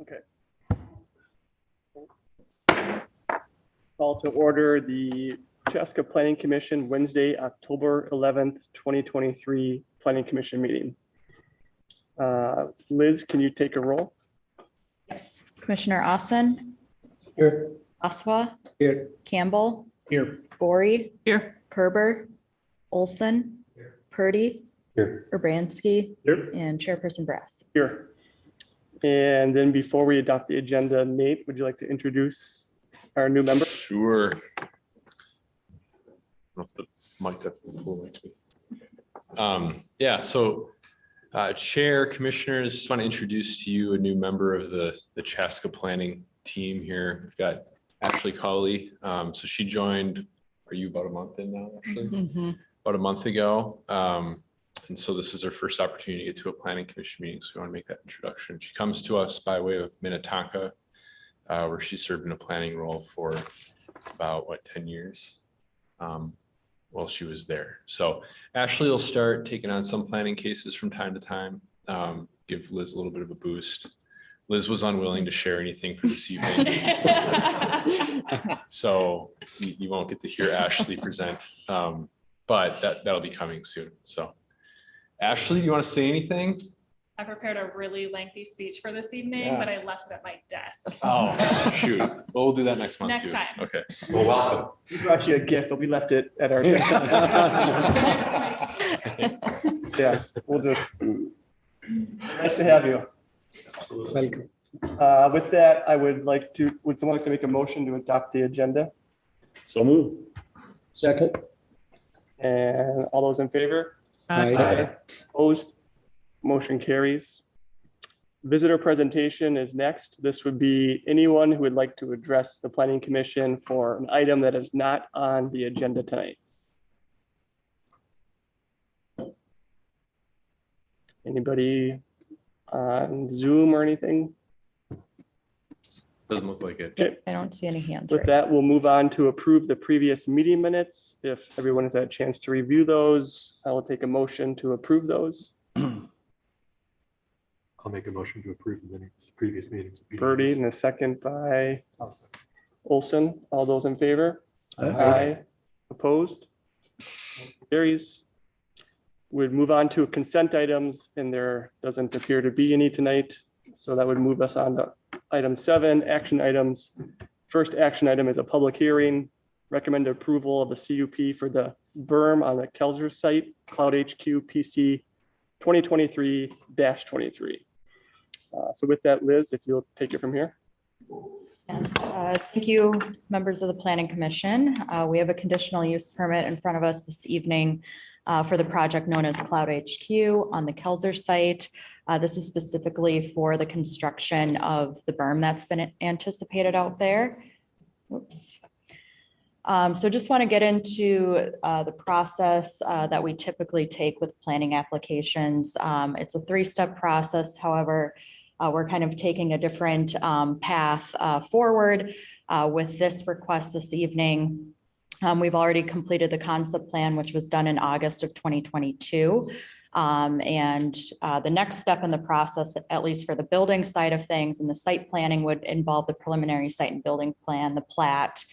Okay. Call to order the Chaska Planning Commission Wednesday, October 11th, 2023 Planning Commission meeting. Liz, can you take a roll? Yes. Commissioner Austin. Here. Oswa. Here. Campbell. Here. Gorey. Here. Kerber. Olson. Here. Purdy. Here. Urbanski. Here. And Chairperson Brass. Here. And then before we adopt the agenda, Nate, would you like to introduce our new member? Sure. I don't know if the mic definitely me. Yeah, so Chair, Commissioners, just want to introduce to you a new member of the Chaska planning team here. We've got Ashley Colley. So she joined, are you about a month in now, actually? Mm-hmm. About a month ago. And so this is her first opportunity to get to a planning commission meeting. So we want to make that introduction. She comes to us by way of Minnetonka, where she served in a planning role for about 10 years while she was there. So Ashley will start taking on some planning cases from time to time, give Liz a little bit of a boost. Liz was unwilling to share anything for this evening. So you won't get to hear Ashley present, but that'll be coming soon. So Ashley, do you want to say anything? I prepared a really lengthy speech for this evening, Yeah. but I left it at my desk. Oh, shoot. Well, we'll do that next month Next too. time. Okay. Well, welcome. We brought you a gift, but we left it at our. Next to my speech. Yeah, we'll just, nice to have you. Welcome. With that, I would like to, would someone like to make a motion to adopt the agenda? So move. Second. And all those in favor? Aye. Opposed? Motion carries. Visitor presentation is next. This would be anyone who would like to address the Planning Commission for an item that is not on the agenda tonight. Anybody on Zoom or anything? Doesn't look like it. Okay. I don't see any hands. With Right. that, we'll move on to approve the previous meeting minutes. If everyone has had a chance to review those, I will take a motion to approve those. I'll make a motion to approve the minutes, previous meeting. Birdie and a second by Olson. All those in favor? Opposed? Carries. We'd move on to consent items, and there doesn't appear to be any tonight. So that would move us on to item 7, action items. First action item is a public hearing. Recommend approval of the CUP for the Berm on the Kelzer site, CloudHQ PC 2023-23. So with that, Liz, if you'll take it from here. Yes, thank you, members of the Planning Commission. We have a conditional use permit in front of us this evening for the project known as CloudHQ on the Kelzer site. This is specifically for the construction of the berm that's been anticipated out there. Whoops. So just want to get into the process that we typically take with planning applications. It's a 3-step process. However, we're kind of taking a different path forward with this request this evening. We've already completed the concept plan, which was done in August of 2022. And the next step in the process, at least for the building side of things and the site planning, would involve the preliminary site and building plan, the plat,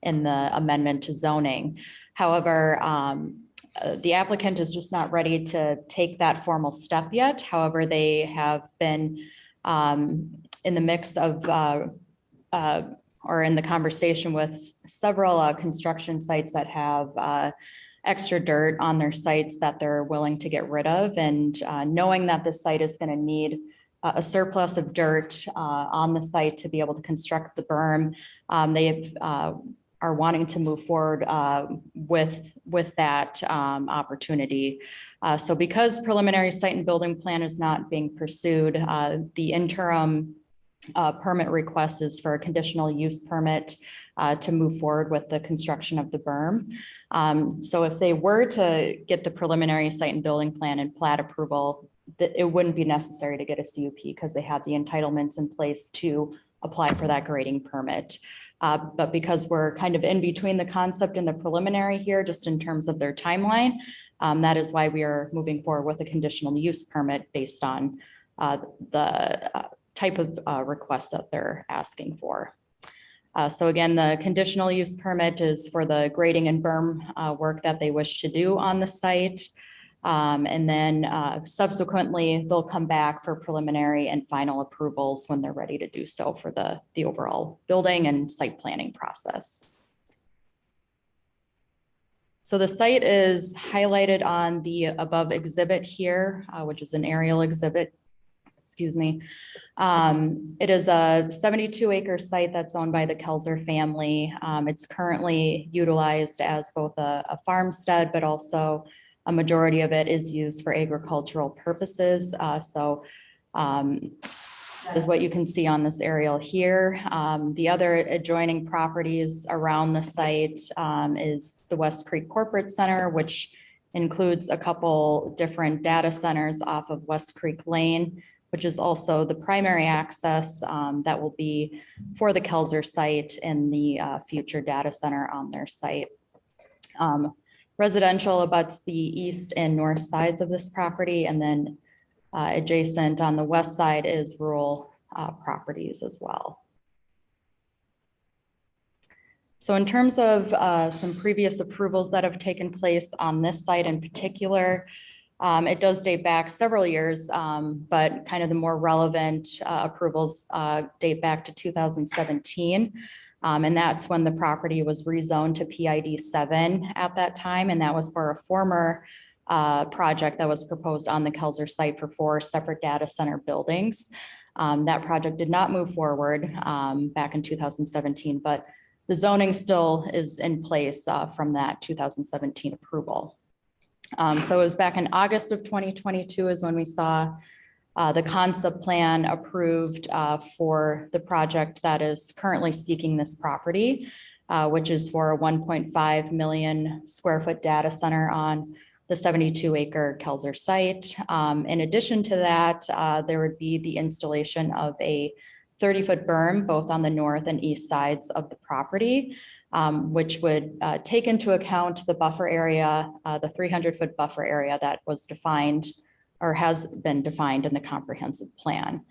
and the amendment to zoning. However, the applicant is just not ready to take that formal step yet. However, they have been in the mix of or in the conversation with several construction sites that have extra dirt on their sites that they're willing to get rid of. And knowing that this site is going to need a surplus of dirt on the site to be able to construct the berm, they are wanting to move forward with that opportunity. So because preliminary site and building plan is not being pursued, the interim permit request is for a conditional use permit to move forward with the construction of the berm. So if they were to get the preliminary site and building plan and plat approval, it wouldn't be necessary to get a CUP because they have the entitlements in place to apply for that grading permit. But because we're kind of in between the concept and the preliminary here, just in terms of their timeline, that is why we are moving forward with a conditional use permit based on the type of request that they're asking for. So again, the conditional use permit is for the grading and berm work that they wish to do on the site. And then subsequently, they'll come back for preliminary and final approvals when they're ready to do so for the overall building and site planning process. So the site is highlighted on the above exhibit here, which is an aerial exhibit. Excuse me. It is a 72-acre site that's owned by the Kelzer family. It's currently utilized as both a farmstead, but also a majority of it is used for agricultural purposes. That is what you can see on this aerial here. The other adjoining properties around the site is the West Creek Corporate Center, which includes a couple different data centers off of West Creek Lane, which is also the primary access that will be for the Kelzer site and the future data center on their site. Residential abuts the east and north sides of this property, and then adjacent on the west side is rural properties as well. So in terms of some previous approvals that have taken place on this site in particular, it does date back several years, but kind of the more relevant approvals date back to 2017. And that's when the property was rezoned to PID 7 at that time. And that was for a former project that was proposed on the Kelzer site for 4 separate data center buildings. That project did not move forward back in 2017, but the zoning still is in place from that 2017 approval. So it was back in August of 2022 is when we saw the concept plan approved for the project that is currently seeking this property, which is for a 1.5 million square foot data center on the 72-acre Kelzer site. In addition to that, there would be the installation of a 30-foot berm, both on the north and east sides of the property, which would take into account the buffer area, the 300-foot buffer area that was defined or has been defined in the comprehensive plan.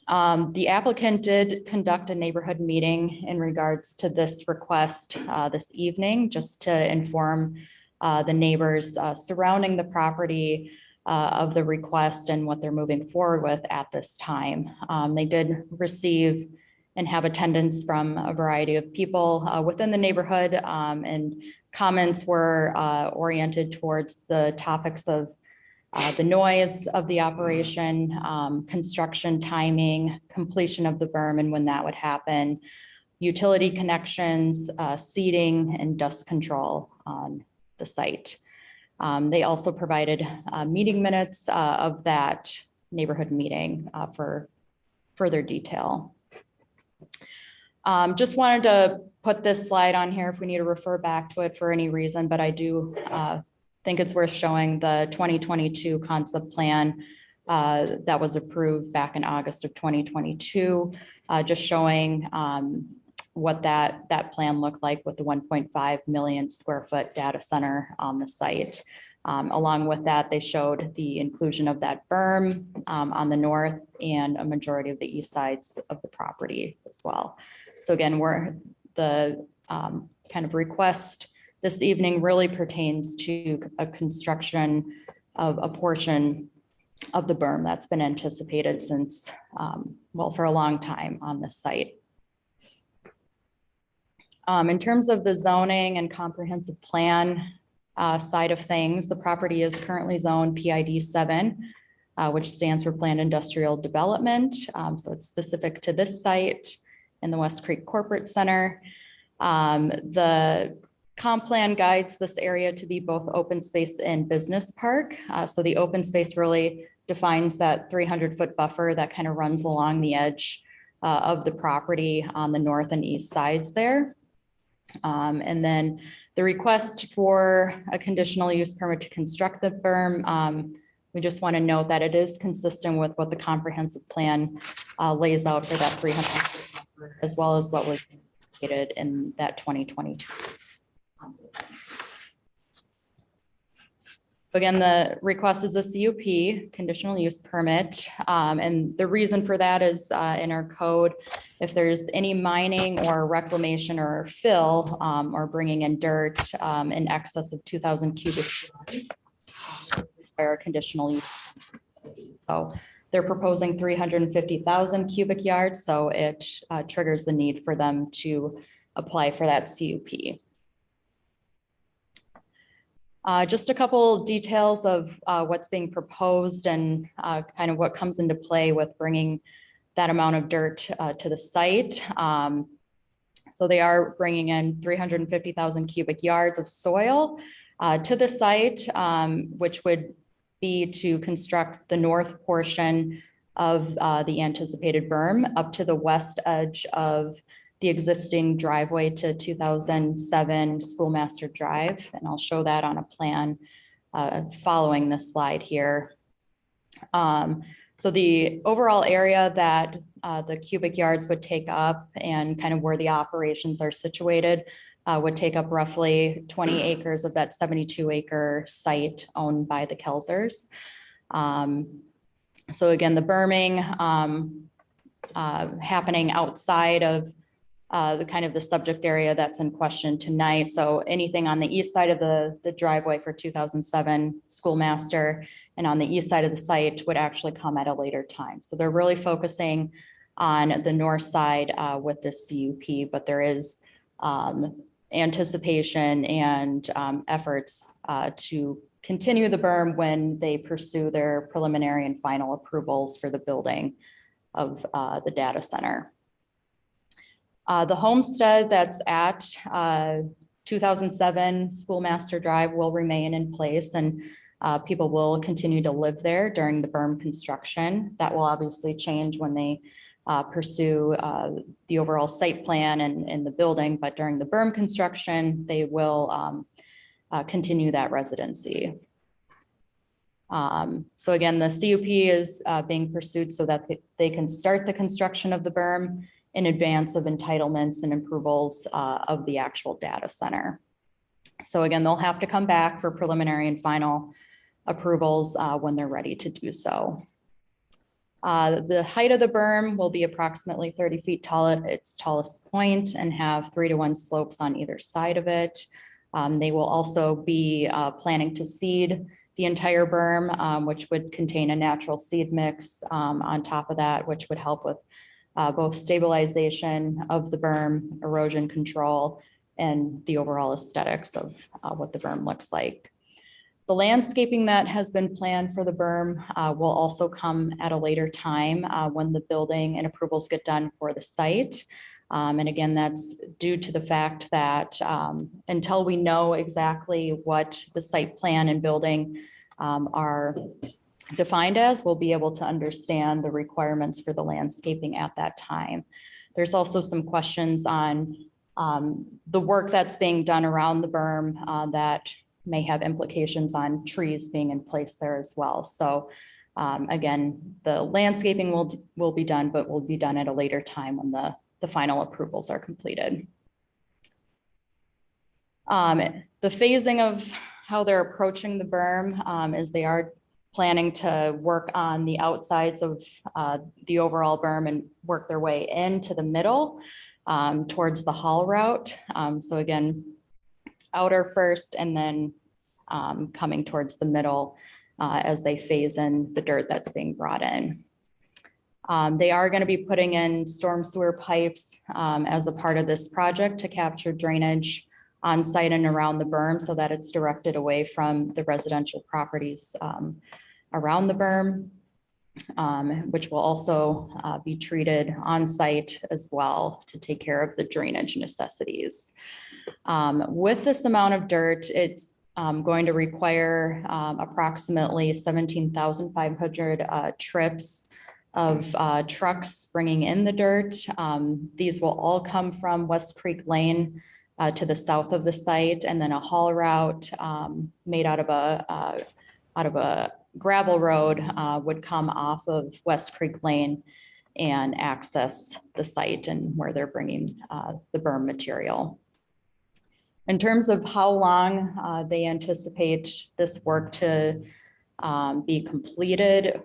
The applicant did conduct a neighborhood meeting in regards to this request this evening, just to inform the neighbors surrounding the property of the request and what they're moving forward with at this time. They did receive and have attendance from a variety of people within the neighborhood, and comments were oriented towards the topics of the noise of the operation, construction timing, completion of the berm and when that would happen, utility connections, seeding, and dust control on the site. They also provided meeting minutes of that neighborhood meeting for further detail. Just wanted to put this slide on here if we need to refer back to it for any reason, but I do think it's worth showing the 2022 concept plan that was approved back in August of 2022, just showing what that plan looked like with the 1.5 million square foot data center on the site. Along with that, they showed the inclusion of that berm on the north and a majority of the east sides of the property as well. So again, the kind of request this evening really pertains to a construction of a portion of the berm that's been anticipated since, well, for a long time on this site. In terms of the zoning and comprehensive plan side of things, the property is currently zoned PID 7, which stands for Planned Industrial Development. So it's specific to this site in the West Creek Corporate Center. The comp plan guides this area to be both open space and business park. So the open space really defines that 300-foot buffer that kind of runs along the edge of the property on the north and east sides there. And then the request for a conditional use permit to construct the berm, we just want to note that it is consistent with what the comprehensive plan lays out for that 300 buffer, as well as what was indicated in that 2022. So again, the request is a CUP, conditional use permit. And the reason for that is in our code, if there's any mining or reclamation or fill or bringing in dirt in excess of 2,000 cubic yards, require a conditional use. So they're proposing 350,000 cubic yards, so it triggers the need for them to apply for that CUP. Just a couple details of what's being proposed and kind of what comes into play with bringing that amount of dirt to the site. So they are bringing in 350,000 cubic yards of soil to the site, which would be to construct the north portion of the anticipated berm up to the west edge of the existing driveway to 2007 Schoolmaster Drive. And I'll show that on a plan following this slide here. So the overall area that the cubic yards would take up and kind of where the operations are situated would take up roughly 20 acres of that 72-acre site owned by the Kelzers. So again, the berming happening outside of the kind of the subject area that's in question tonight. So anything on the east side of the driveway for 2007 Schoolmaster and on the east side of the site would actually come at a later time. So they're really focusing on the north side with this CUP, but there is anticipation and efforts to continue the berm when they pursue their preliminary and final approvals for the building of the data center. The homestead that's at 2007 Schoolmaster Drive will remain in place, and people will continue to live there during the berm construction. That will obviously change when they pursue the overall site plan and the building, but during the berm construction, they will continue that residency. So again, the CUP is being pursued so that they can start the construction of the berm in advance of entitlements and approvals of the actual data center. So again, they'll have to come back for preliminary and final approvals when they're ready to do so. The height of the berm will be approximately 30 feet tall at its tallest point and have 3-to-1 slopes on either side of it. They will also be planning to seed the entire berm, which would contain a natural seed mix on top of that, which would help with both stabilization of the berm, erosion control, and the overall aesthetics of what the berm looks like. The landscaping that has been planned for the berm will also come at a later time when the building and approvals get done for the site. And again, that's due to the fact that until we know exactly what the site plan and building are defined as, we'll be able to understand the requirements for the landscaping at that time. There's also some questions on the work that's being done around the berm that may have implications on trees being in place there as well. So again, the landscaping will be done, but will be done at a later time when the final approvals are completed. The phasing of how they're approaching the berm is they are planning to work on the outsides of the overall berm and work their way into the middle towards the haul route. So again, outer first and then coming towards the middle as they phase in the dirt that's being brought in. They are going to be putting in storm sewer pipes as a part of this project to capture drainage on site and around the berm so that it's directed away from the residential properties around the berm, which will also be treated on site as well to take care of the drainage necessities. With this amount of dirt, it's going to require approximately 17,500 trips of trucks bringing in the dirt. These will all come from West Creek Lane to the south of the site, and then a haul route made out of a gravel road would come off of West Creek Lane and access the site and where they're bringing the berm material. In terms of how long they anticipate this work to be completed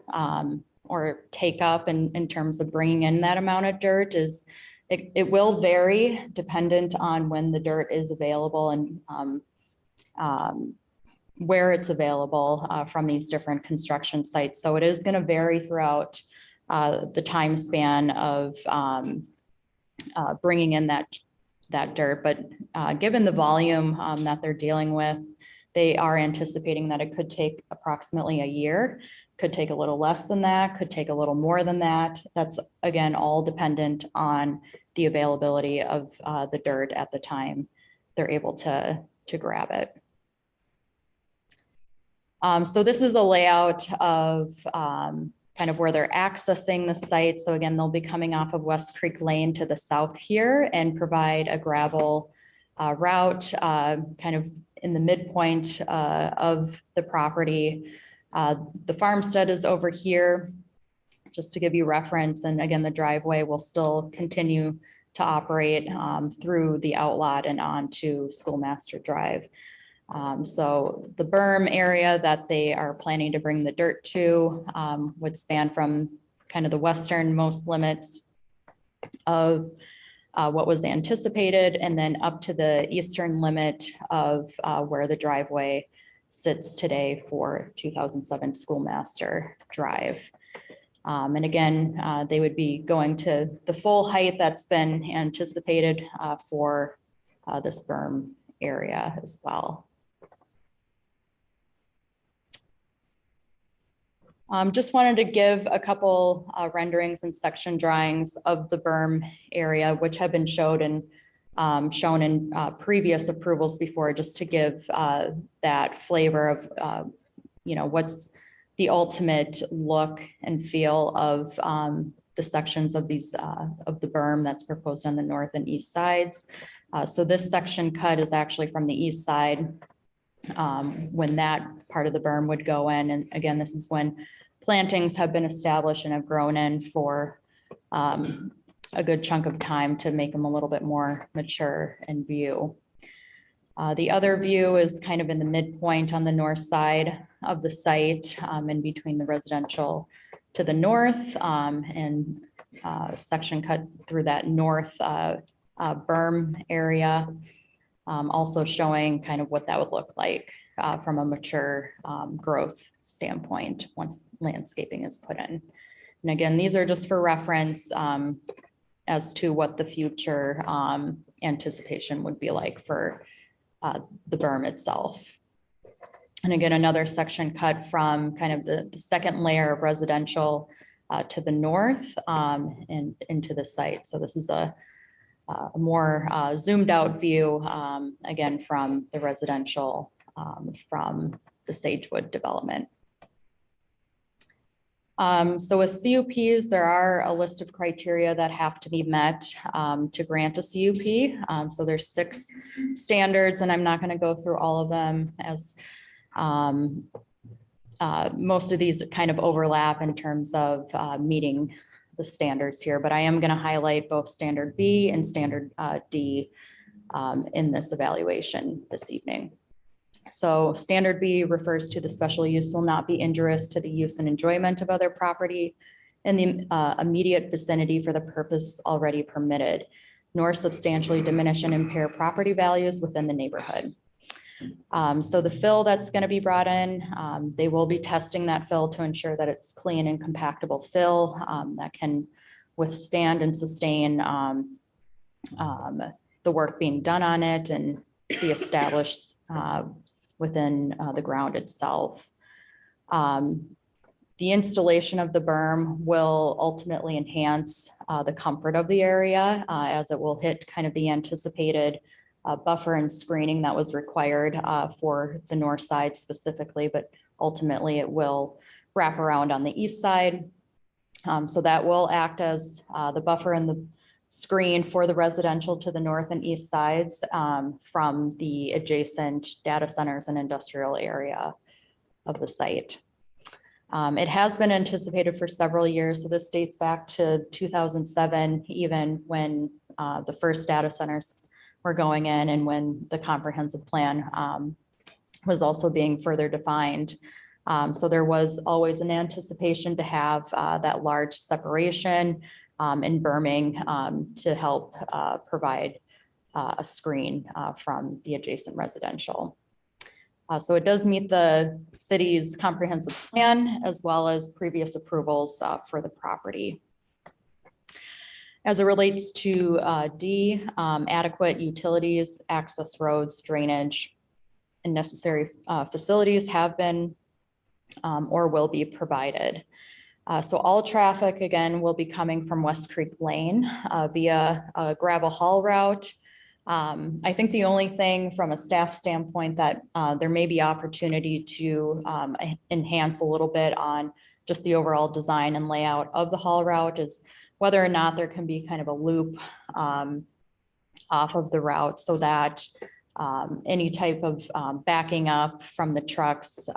or take up in terms of bringing in that amount of dirt is, it will vary dependent on when the dirt is available and where it's available from these different construction sites. So it is going to vary throughout the time span of bringing in that dirt. But given the volume that they're dealing with, they are anticipating that it could take approximately a year, could take a little less than that, could take a little more than that. That's, again, all dependent on the availability of the dirt at the time they're able to grab it. So this is a layout of kind of where they're accessing the site. So again, they'll be coming off of West Creek Lane to the south here and provide a gravel route kind of in the midpoint of the property. The farmstead is over here, just to give you reference. And again, the driveway will still continue to operate through the outlot and onto Schoolmaster Drive. So the berm area that they are planning to bring the dirt to would span from kind of the westernmost limits of what was anticipated, and then up to the eastern limit of where the driveway sits today for 2007 Schoolmaster Drive. And again, they would be going to the full height that's been anticipated for this berm area as well. Just wanted to give a couple renderings and section drawings of the berm area, which have been shown in previous approvals before, just to give that flavor of, you know, what's the ultimate look and feel of the sections of these of the berm that's proposed on the north and east sides. So this section cut is actually from the east side when that part of the berm would go in. And again, this is when plantings have been established and have grown in for a good chunk of time to make them a little bit more mature in view. The other view is kind of in the midpoint on the north side of the site, in between the residential to the north, and section cut through that north berm area, also showing kind of what that would look like from a mature growth standpoint once landscaping is put in. And again, these are just for reference as to what the future anticipation would be like for the berm itself. And again, another section cut from kind of the second layer of residential to the north and into the site. So this is a more zoomed out view, again, from the residential from the Sagewood development. So with CUPs, there are a list of criteria that have to be met to grant a CUP. So there's 6 standards, and I'm not going to go through all of them, as most of these kind of overlap in terms of meeting the standards here, but I am going to highlight both standard B and standard D in this evaluation this evening. So standard B refers to the special use will not be injurious to the use and enjoyment of other property in the immediate vicinity for the purpose already permitted, nor substantially diminish and impair property values within the neighborhood. So the fill that's going to be brought in, they will be testing that fill to ensure that it's clean and compactable fill that can withstand and sustain the work being done on it and be established within the ground itself. The installation of the berm will ultimately enhance the comfort of the area as it will hit kind of the anticipated buffer and screening that was required for the north side specifically, but ultimately it will wrap around on the east side. So that will act as the buffer and the screen for the residential to the north and east sides from the adjacent data centers and industrial area of the site. It has been anticipated for several years. So this dates back to 2007, even when the first data centers were going in and when the comprehensive plan was also being further defined. So there was always an anticipation to have that large separation and berming to help provide a screen from the adjacent residential. So it does meet the city's comprehensive plan as well as previous approvals for the property. As it relates to D, adequate utilities, access roads, drainage, and necessary facilities have been or will be provided. So all traffic, again, will be coming from West Creek Lane via a gravel haul route. I think the only thing from a staff standpoint that there may be opportunity to enhance a little bit on just the overall design and layout of the haul route is whether or not there can be kind of a loop off of the route so that any type of backing up from the trucks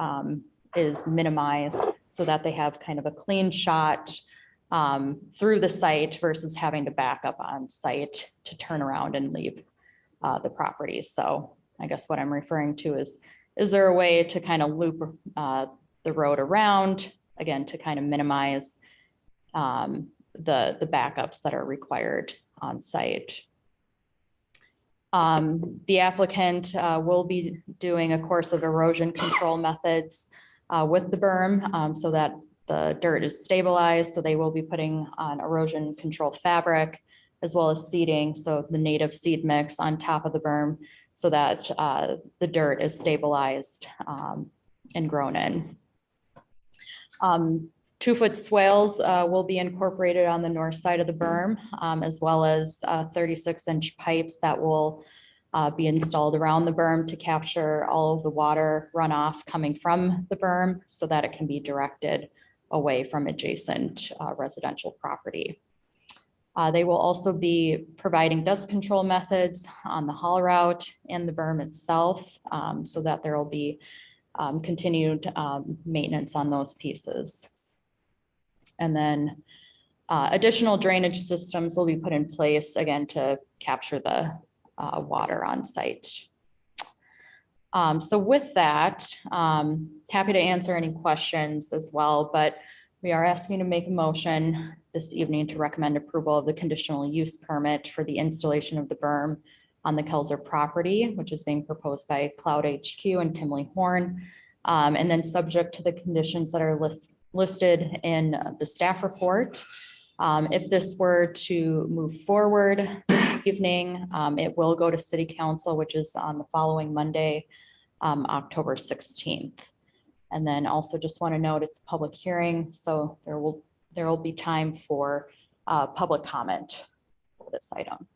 is minimized so that they have kind of a clean shot through the site versus having to back up on site to turn around and leave the property. So I guess what I'm referring to is there a way to kind of loop the road around, again, to kind of minimize the backups that are required on site. The applicant will be doing a course of erosion control methods with the berm so that the dirt is stabilized. So they will be putting on erosion control fabric as well as seeding. So the native seed mix on top of the berm so that the dirt is stabilized and grown in. 2-foot swales will be incorporated on the north side of the berm, as well as 36-inch pipes that will be installed around the berm to capture all of the water runoff coming from the berm so that it can be directed away from adjacent residential property. They will also be providing dust control methods on the haul route and the berm itself so that there will be continued maintenance on those pieces. And then additional drainage systems will be put in place again to capture the water on site. So with that, happy to answer any questions as well, but we are asking to make a motion this evening to recommend approval of the conditional use permit for the installation of the berm on the Kelzer property, which is being proposed by CloudHQ and Kimley Horn. And then subject to the conditions that are listed in the staff report. If this were to move forward this evening, it will go to City Council, which is on the following Monday, October 16th. And then also just want to note it's a public hearing, so there will be time for public comment for this item.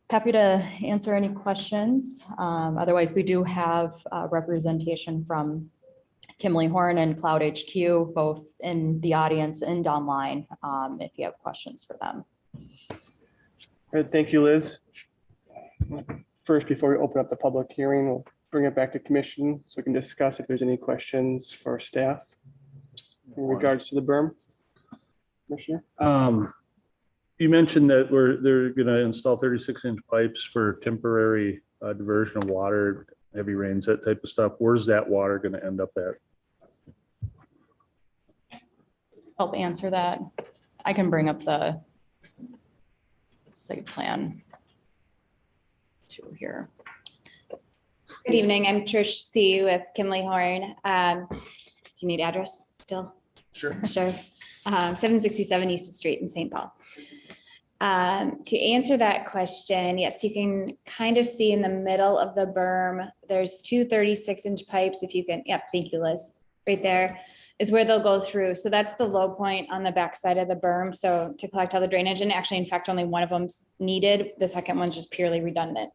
Happy to answer any questions. Otherwise, we do have representation from Kimley Horn and CloudHQ, both in the audience and online, if you have questions for them. All right, thank you, Liz. First, before we open up the public hearing, we'll bring it back to commission so we can discuss if there's any questions for staff in regards to the berm. Commissioner? You mentioned that they're going to install 36-inch pipes for temporary diversion of water, heavy rains, that type of stuff. Where's that water going to end up at? Help answer that. I can bring up the site plan to here. Good evening, I'm Trish C. with Kimley Horn. Do you need address still? Sure. Sure. 767 East Street in St. Paul. To answer that question, yes, you can kind of see in the middle of the berm, there's two 36-inch pipes. If you can, yep, thank you, Liz. Right there is where they'll go through. So that's the low point on the back side of the berm. So to collect all the drainage, and actually, in fact, only one of them's needed. The second one's just purely redundant.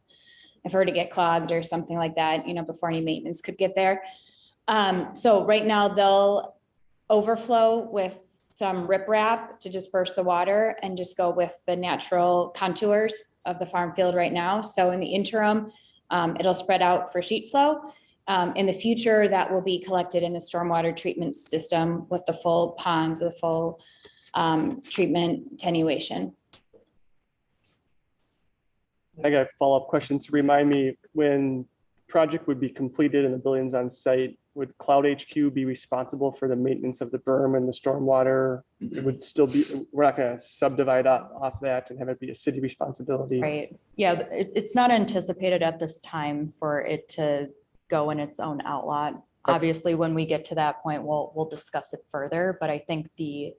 If it were to get clogged or something like that, you know, before any maintenance could get there. So right now they'll overflow with some riprap to disperse the water and just go with the natural contours of the farm field right now. So in the interim, it'll spread out for sheet flow. In the future, that will be collected in a stormwater treatment system with the full ponds, the full treatment attenuation. I got a follow-up question to remind me, when project would be completed and the buildings on site, would CloudHQ be responsible for the maintenance of the berm and the stormwater? It would still be, we're not gonna subdivide off that and have it be a city responsibility. Right, yeah, it's not anticipated at this time for it to go in its own outlot. Okay. Obviously, when we get to that point, we'll discuss it further, but I think the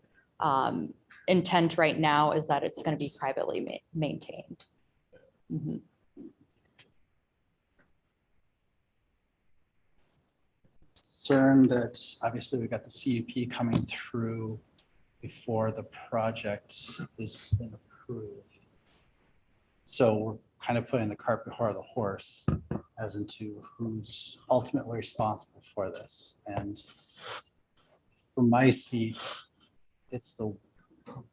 intent right now is that it's gonna be privately maintained. Mhm. Concerned that obviously we've got the CUP coming through before the project has been approved. So we're kind of putting the cart before the horse as into who's ultimately responsible for this. And from my seat, it's the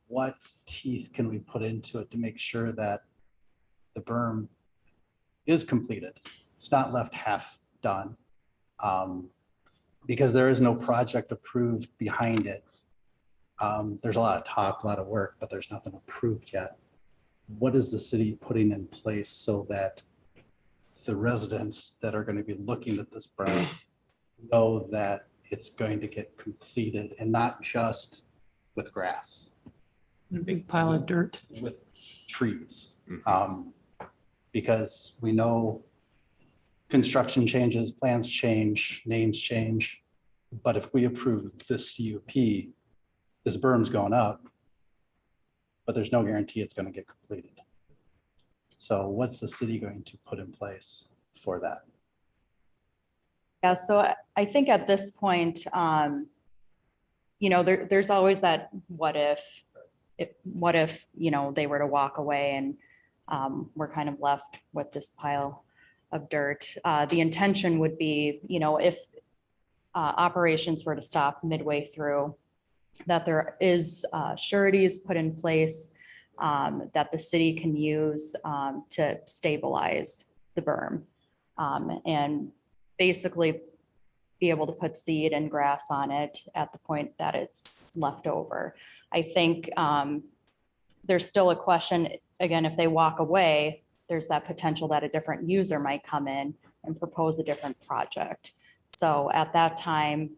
what teeth can we put into it to make sure that the berm is completed. It's not left half done. Because there is no project approved behind it. There's a lot of talk, a lot of work, but there's nothing approved yet. What is the city putting in place so that the residents that are going to be looking at this berm know that it's going to get completed and not just with grass? A big pile of dirt. With trees. Because we know construction changes, plans change, names change. But if we approve this CUP, this berm's going up, but there's no guarantee it's going to get completed. So what's the city going to put in place for that? Yeah, so I think at this point, there's always that what if, they were to walk away and we're kind of left with this pile of dirt. The intention would be, if operations were to stop midway through, that there is sureties put in place that the city can use to stabilize the berm and basically be able to put seed and grass on it at the point that it's left over. I think there's still a question, again, if they walk away, there's that potential that a different user might come in and propose a different project. So at that time,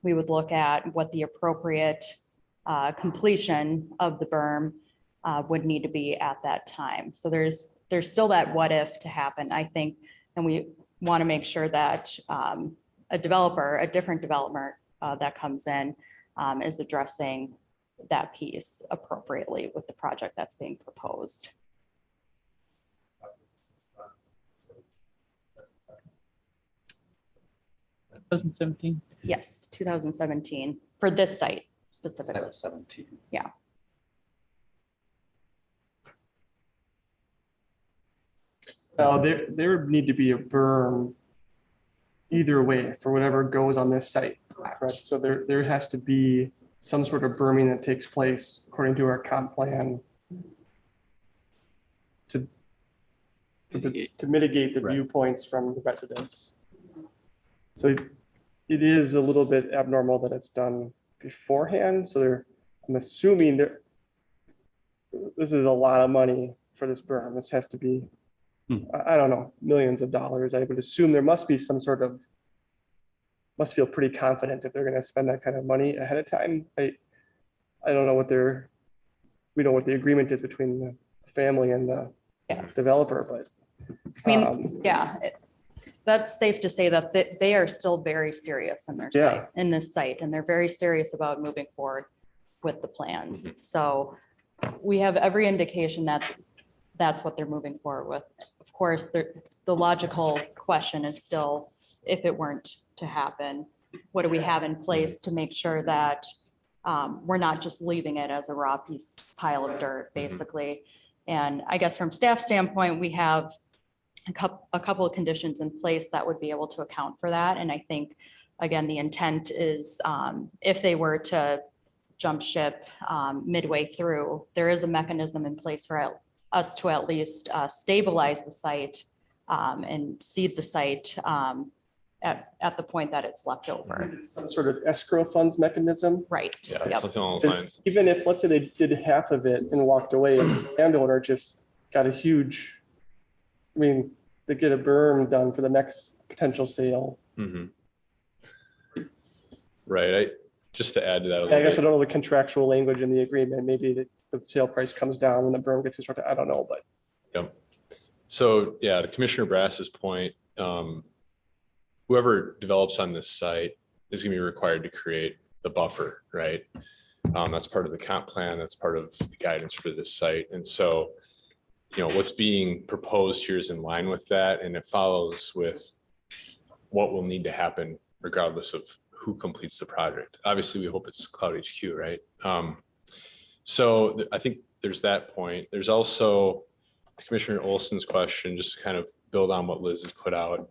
we would look at what the appropriate completion of the berm would need to be at that time. So there's still that what if to happen, I think, and we want to make sure that a different developer that comes in is addressing that piece appropriately with the project that's being proposed. 2017. Yes, 2017 for this site specifically. That was 17. Yeah. Now, there would need to be a berm either way for whatever goes on this site, correct? So there has to be some sort of berming that takes place according to our comp plan to mitigate the Right. viewpoints from the residents. So it is a little bit abnormal that it's done beforehand. So I'm assuming this is a lot of money for this berm. This has to be, I don't know, millions of dollars. I would assume there must be some sort of, must feel pretty confident if they're going to spend that kind of money ahead of time. I don't know we know what the agreement is between the family and the Yes. developer, but. I mean, yeah, that's safe to say that they are still very serious in this site, and they're very serious about moving forward with the plans. So we have every indication that that's what they're moving forward with. Of course, the logical question is still, if it weren't to happen, what do we have in place to make sure that we're not just leaving it as a raw pile of dirt, basically. And I guess from staff standpoint, we have a couple of conditions in place that would be able to account for that. And I think, again, the intent is if they were to jump ship midway through, there is a mechanism in place for us to at least stabilize the site and seed the site at the point that it's left over. Some sort of escrow funds mechanism. Right. Yeah, Yep. something along those lines. Even if, let's say they did half of it and walked away, and the landowner just got a huge, I mean, they get a berm done for the next potential sale. Mhm. Right, just to add to that a I little guess I bit. don't know the contractual language in the agreement. Maybe the sale price comes down when the berm gets constructed. I don't know, but Yep. So, yeah, to Commissioner Brass's point, whoever develops on this site is gonna be required to create the buffer, right? That's part of the comp plan, that's part of the guidance for this site. And so, what's being proposed here is in line with that, and it follows with what will need to happen regardless of who completes the project. Obviously, we hope it's CloudHQ, right? So I think there's that point. There's also Commissioner Olson's question, just to kind of build on what Liz has put out.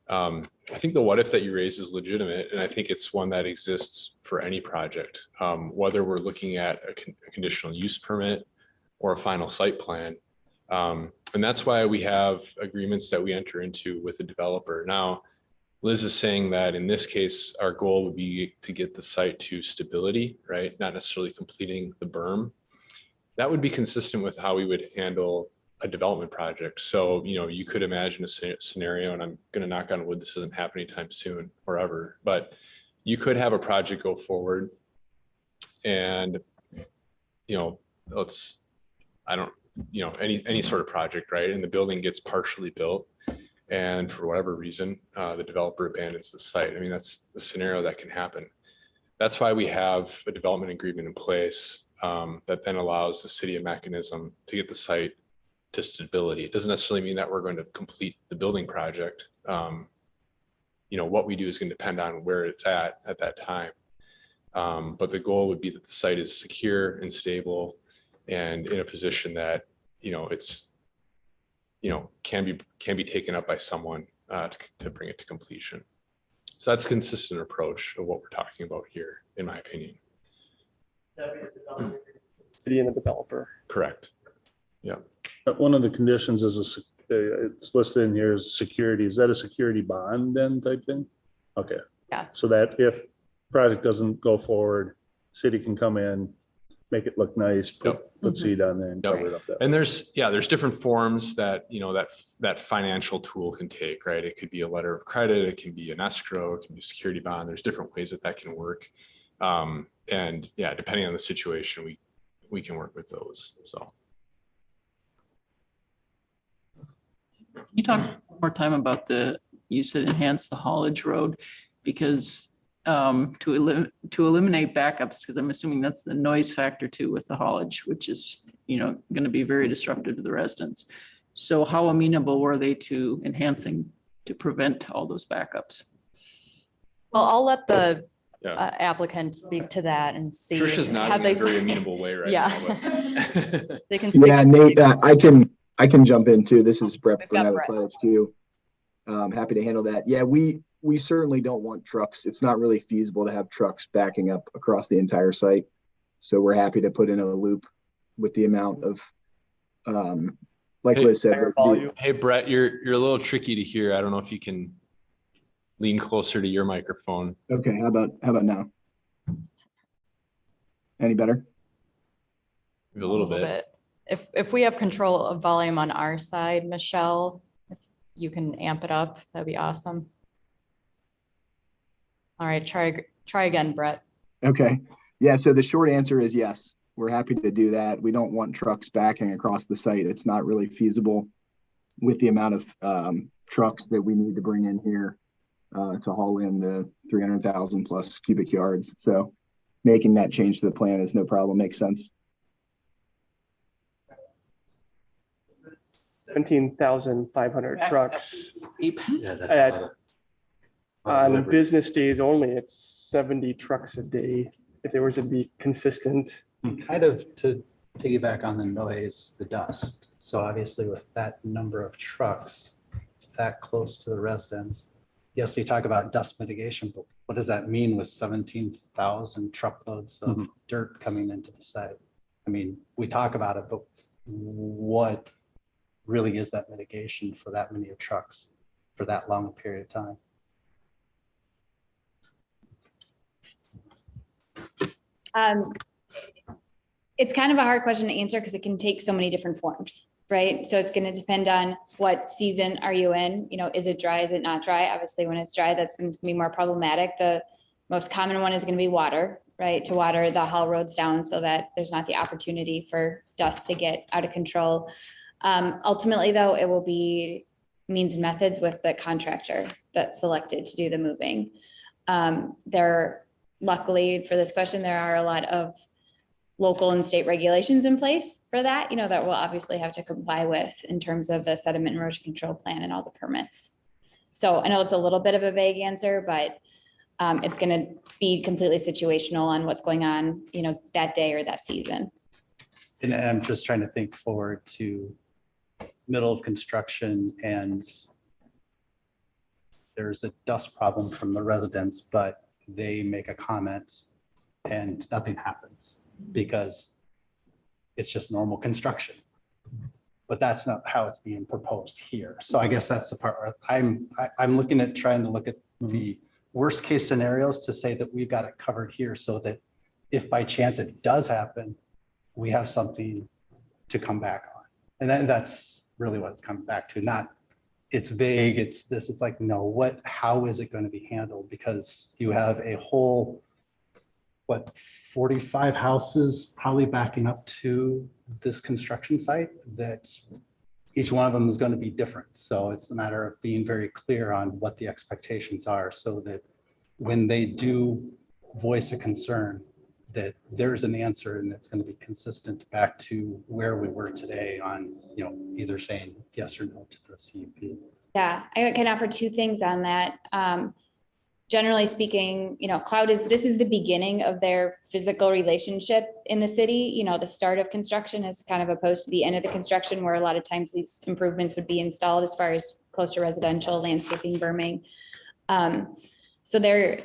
I think the what if that you raise is legitimate, and I think it's one that exists for any project, whether we're looking at a conditional use permit or a final site plan. And that's why we have agreements that we enter into with the developer. Now, Liz is saying that in this case, our goal would be to get the site to stability, right? Not necessarily completing the berm. That would be consistent with how we would handle a development project. So, you could imagine a scenario, and I'm going to knock on wood, this doesn't happen anytime soon or ever, but you could have a project go forward and, any sort of project, right? And the building gets partially built. And for whatever reason, the developer abandons the site. I mean, that's the scenario that can happen. That's why we have a development agreement in place that then allows the city a mechanism to get the site to stability. It doesn't necessarily mean that we're going to complete the building project. What we do is going to depend on where it's at that time. But the goal would be that the site is secure and stable and in a position that, it's can be taken up by someone to bring it to completion. So that's a consistent approach of what we're talking about here, in my opinion. city and the developer. Correct. Yeah. But one of the conditions is it's listed in here is security. Is that a security bond then type thing? Okay. Yeah. So that if project doesn't go forward, city can come in, make it look nice, put seed on there and Yep. cover it up. That And there's different forms that, that financial tool can take, right? It could be a letter of credit, it can be an escrow, it can be a security bond. There's different ways that can work. And yeah, depending on the situation, we can work with those, so. Can you talk one more time about you said enhance the haulage road? Because to eliminate backups, because I'm assuming that's the noise factor too with the haulage, which is, going to be very disruptive to the residents. So how amenable were they to enhancing to prevent all those backups? Well, I'll let the Yeah. applicant speak to that and see. Trisha's not have in a very amenable way right Yeah. now. But They can speak. Yeah, Nate, I can jump in too. This is Brett We've got Burnett with CloudHQ. Happy to handle that. Yeah, we certainly don't want trucks. It's not really feasible to have trucks backing up across the entire site. So we're happy to put in a loop with the amount of, like Liz said, Hey, Brett, you're a little tricky to hear. I don't know if you can lean closer to your microphone. okay, how about now? Any better? Maybe a little bit. If we have control of volume on our side, Michelle, if you can amp it up, that'd be awesome. All right, try again, Brett. Okay. Yeah, so the short answer is yes. We're happy to do that. We don't want trucks backing across the site. It's not really feasible with the amount of trucks that we need to bring in here to haul in the 300,000 plus cubic yards. So making that change to the plan is no problem. Makes sense. 17,500 trucks. Yeah, that's At- a lot of On delivery. business days only, it's 70 trucks a day. If it was to be consistent. Kind of to piggyback on the noise, the dust. So obviously with that number of trucks that close to the residents, yes, we talk about dust mitigation, but what does that mean with 17,000 truckloads of dirt coming into the site? I mean, we talk about it, but what really is that mitigation for that many of trucks for that long a period of time? It's kind of a hard question to answer because it can take so many different forms. right? So it's going to depend on what season are you in? You know, is it dry? Is it not dry? Obviously, when it's dry, that's going to be more problematic. The most common one is going to be water, right? To water the haul roads down so that there's not the opportunity for dust to get out of control. Ultimately, though, it will be means and methods with the contractor that's selected to do the moving. Luckily for this question, there are a lot of local and state regulations in place for that, you know, that we'll obviously have to comply with in terms of the sediment erosion control plan and all the permits. So I know it's a little bit of a vague answer, but it's going to be completely situational on what's going on, you know, that day or that season. And I'm just trying to think forward to middle of construction and there's a dust problem from the residents, but they make a comment and nothing happens because it's just normal construction. But that's not how it's being proposed here. So I guess that's the part where I'm looking at trying to look at the worst case scenarios to say that we've got it covered here so that if by chance it does happen, we have something to come back on. And then that's really what it's coming back to. Not it's vague, it's this, it's like, no, how is it going to be handled? Because you have a whole, 45 houses probably backing up to this construction site that each one of them is going to be different. So it's a matter of being very clear on what the expectations are so that when they do voice a concern, that there's an answer and it's going to be consistent back to where we were today on, you know, either saying yes or no to the CUP. Yeah, I can offer two things on that. Generally speaking, you know, this is the beginning of their physical relationship in the city. You know, the start of construction is kind of opposed to the end of the construction where a lot of times these improvements would be installed as far as close to residential landscaping, berming. So they're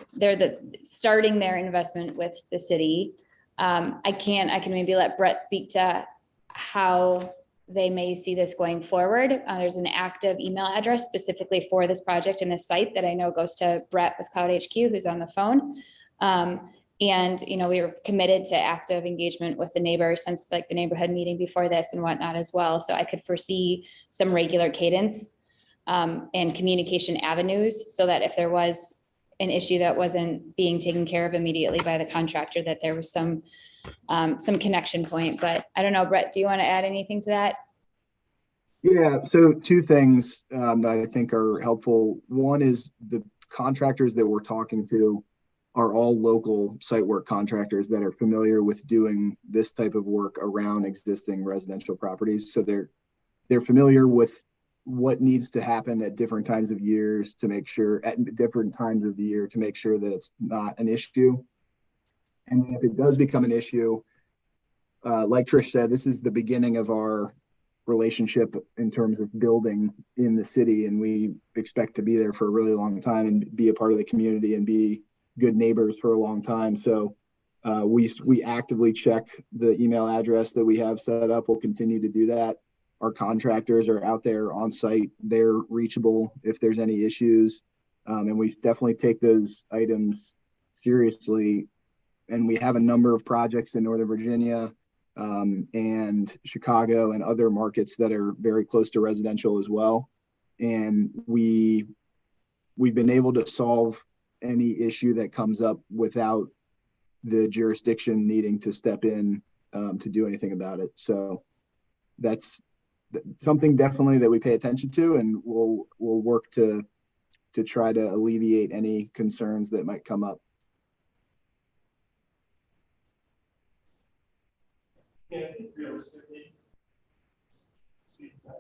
starting their investment with the city. I can maybe let Brett speak to how they may see this going forward. There's an active email address specifically for this project and this site that I know goes to Brett with CloudHQ, who's on the phone. And, you know, we were committed to active engagement with the neighbors since like the neighborhood meeting before this and whatnot as well. So I could foresee some regular cadence and communication avenues so that if there was an issue that wasn't being taken care of immediately by the contractor, that there was some connection point. But I don't know, Brett, do you want to add anything to that? Yeah, so two things that I think are helpful. One is the contractors that we're talking to are all local site work contractors that are familiar with doing this type of work around existing residential properties. So they're familiar with what needs to happen at different times of years to make sure at different times of the year to make sure that it's not an issue. And if it does become an issue, like Trish said, this is the beginning of our relationship in terms of building in the city. And we expect to be there for a really long time and be a part of the community and be good neighbors for a long time. So we actively check the email address that we have set up. We'll continue to do that. Our contractors are out there on site. They're reachable if there's any issues. And we definitely take those items seriously. And we have a number of projects in Northern Virginia and Chicago and other markets that are very close to residential as well. And we've been able to solve any issue that comes up without the jurisdiction needing to step in to do anything about it. So that's something definitely that we pay attention to, and we'll work to try to alleviate any concerns that might come up. Yeah, I think realistically,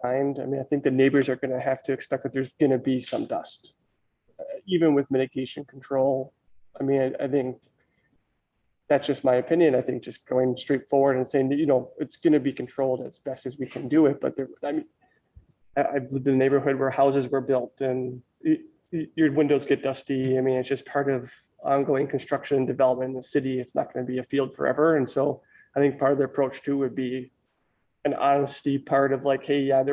I mean, I think the neighbors are going to have to expect that there's going to be some dust, even with mitigation control. I mean, I think that's just my opinion. I think just going straight forward and saying that, you know, it's going to be controlled as best as we can do it. But I mean, I've lived in a neighborhood where houses were built and your windows get dusty. I mean, it's just part of ongoing construction and development in the city. It's not going to be a field forever. And so I think part of the approach too would be an honesty part of like, hey, yeah,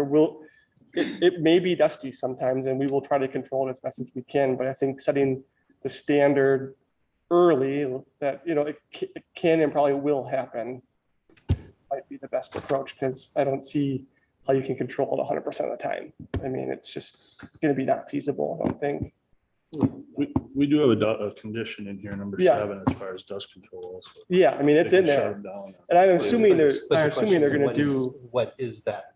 it may be dusty sometimes and we will try to control it as best as we can. But I think setting the standard early that, you know, it can and probably will happen might be the best approach, because I don't see how you can control it 100% of the time. I mean, it's just going to be not feasible, I don't think. We do have a condition in here, number Yeah. 7, as far as dust control also. Yeah, I mean, it's They in can shut there. them down. And I'm assuming they're, But the I'm assuming they're question going to is, do, what is that?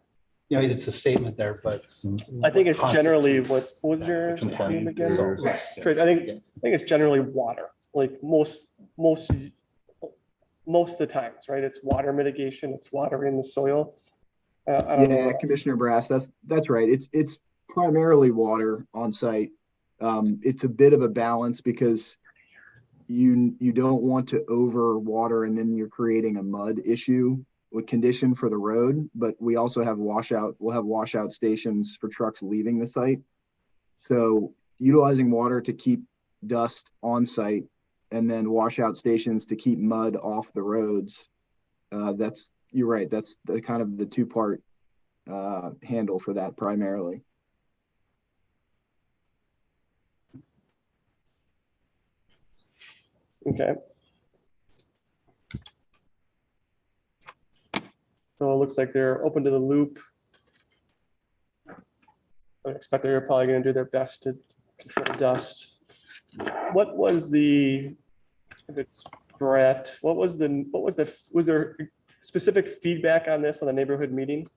You know, it's a statement there, but. I think it's generally, what constitutes was that your complaint name again? or- Trey, I think it's generally water, like most of the times, right? It's water mitigation, it's water in the soil. I don't know Yeah, what else. Commissioner Brass, that's right. It's primarily water on site. It's a bit of a balance because you don't want to overwater and then you're creating a mud issue with condition for the road, but we also have we'll have washout stations for trucks leaving the site. So utilizing water to keep dust on site and then washout stations to keep mud off the roads. You're right. That's the kind of the 2-part handle for that primarily. Okay. So it looks like they're open to the loop. I expect they're probably going to do their best to control dust. What was the, if it's Brett, was there specific feedback on this on the neighborhood meeting?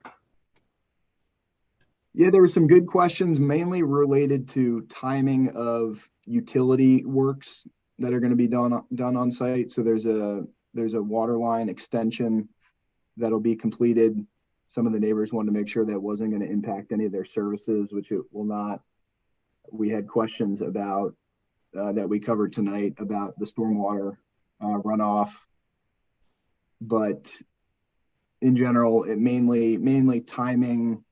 Yeah, there were some good questions, mainly related to timing of utility works that are going to be done on site. So there's a water line extension that'll be completed. Some of the neighbors wanted to make sure that wasn't going to impact any of their services, which it will not. We had questions about that we covered tonight about the stormwater runoff, but in general, it mainly timing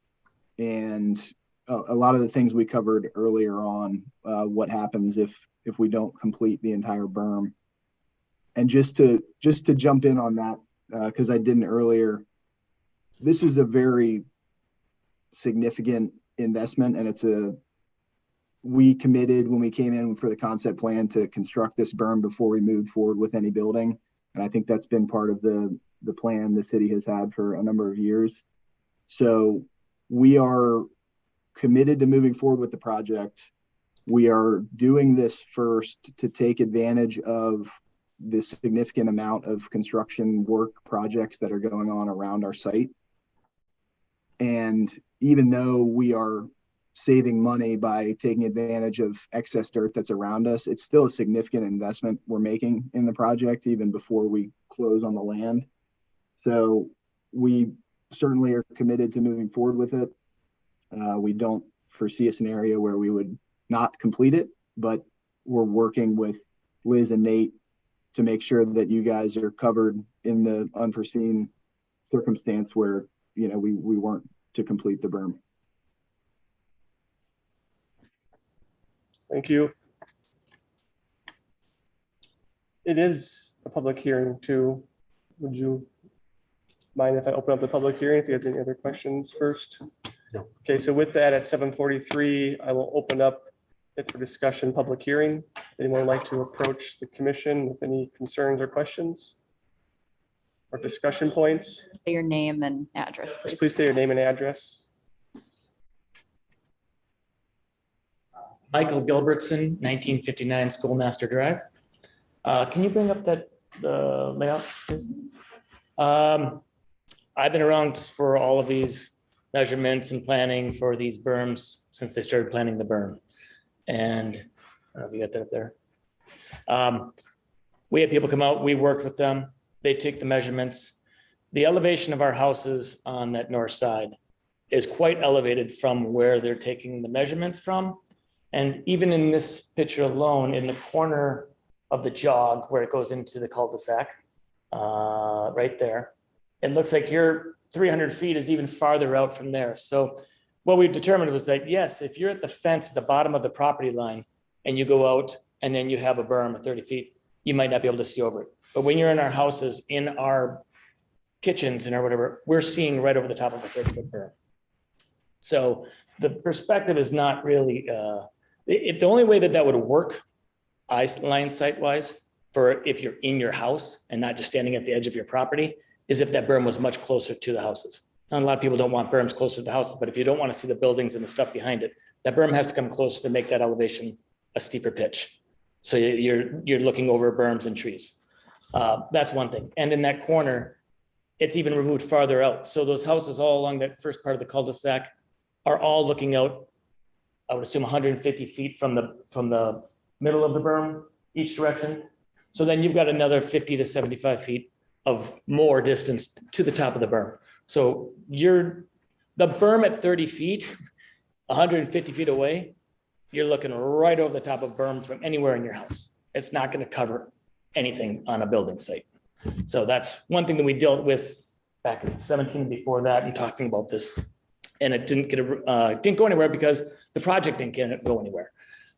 and a lot of the things we covered earlier on. What happens if we don't complete the entire berm? And just to jump in on that, because I didn't earlier, this is a very significant investment, and we committed when we came in for the concept plan to construct this berm before we moved forward with any building. And I think that's been part of the plan the city has had for a number of years. So we are committed to moving forward with the project. We are doing this first to take advantage of the significant amount of construction work projects that are going on around our site. And even though we are saving money by taking advantage of excess dirt that's around us, it's still a significant investment we're making in the project, even before we close on the land. So we certainly are committed to moving forward with it. We don't foresee a scenario where we would not complete it, but we're working with Liz and Nate to make sure that you guys are covered in the unforeseen circumstance where, we weren't to complete the berm. Thank you. It is a public hearing too. Would you mind if I open up the public hearing if you guys have any other questions first? No. Okay, so with that, at 7:43, I will open up it for discussion, public hearing. Anyone like to approach the commission with any concerns or questions or discussion points? Say your name and address, please. Please say your name and address. Michael Gilbertson, 1959 Schoolmaster Drive. Can you bring up the layout, please? I've been around for all of these measurements and planning for these berms since they started planning the berm. And I don't know if you got that up there. We had people come out, we worked with them. They take the measurements. The elevation of our houses on that north side is quite elevated from where they're taking the measurements from. And even in this picture alone, in the corner of the jog where it goes into the cul-de-sac, right there, it looks like your 300 feet is even farther out from there. So what we determined was that, yes, if you're at the fence at the bottom of the property line and you go out and then you have a berm of 30 feet, you might not be able to see over it. But when you're in our houses, in our kitchens and or whatever, we're seeing right over the top of a 30-foot berm. So the perspective is not really, the only way that would work line sight wise for if you're in your house and not just standing at the edge of your property is if that berm was much closer to the houses. Not a lot of people don't want berms closer to the houses, but if you don't want to see the buildings and the stuff behind it, that berm has to come closer to make that elevation a steeper pitch. So you're looking over berms and trees. That's one thing. And in that corner, it's even removed farther out. So those houses all along that first part of the cul-de-sac are all looking out, I would assume 150 feet from the middle of the berm, each direction. So then you've got another 50 to 75 feet of more distance to the top of the berm. So the berm at 30 feet, 150 feet away, you're looking right over the top of berm from anywhere in your house. It's not going to cover anything on a building site. So that's one thing that we dealt with back in 17 before that and talking about this. And it didn't go anywhere because the project didn't go anywhere.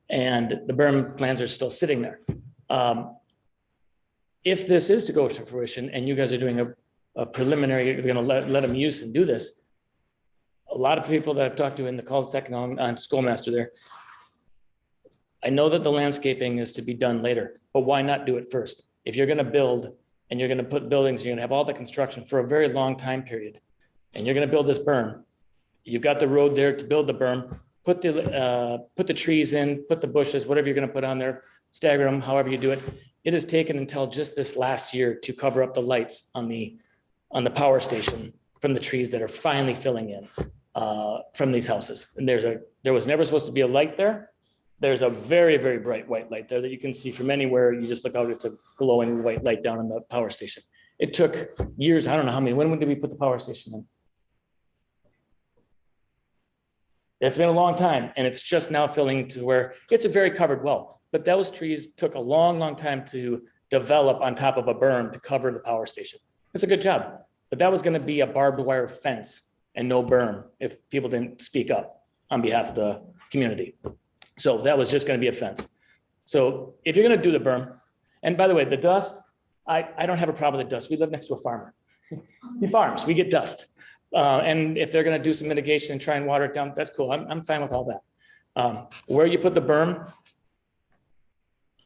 And the berm plans are still sitting there. If this is to go to fruition and you guys are doing a preliminary, you're going to let them use and do this, a lot of people that I've talked to in the cul-de-sac on Schoolmaster there, I know that the landscaping is to be done later, but why not do it first? If you're going to build and you're going to put buildings, you're going to have all the construction for a very long time period, and you're going to build this berm, you've got the road there to build the berm, put the trees in, put the bushes, whatever you're going to put on there, stagger them, however you do it. It has taken until just this last year to cover up the lights on the power station from the trees that are finally filling in from these houses. And there was never supposed to be a light there. There's a very, very bright white light there that you can see from anywhere. You just look out, it's a glowing white light down in the power station. It took years. I don't know how many. When did we put the power station in? It's been a long time, and it's just now filling to where it's a very covered well. But those trees took a long, long time to develop on top of a berm to cover the power station. It's a good job. But that was going to be a barbed wire fence and no berm if people didn't speak up on behalf of the community. So that was just going to be a fence. So if you're going to do the berm, and by the way, the dust, I don't have a problem with the dust. We live next to a farmer. He farms, we get dust. And if they're going to do some mitigation and try and water it down, that's cool. I'm fine with all that. Where you put the berm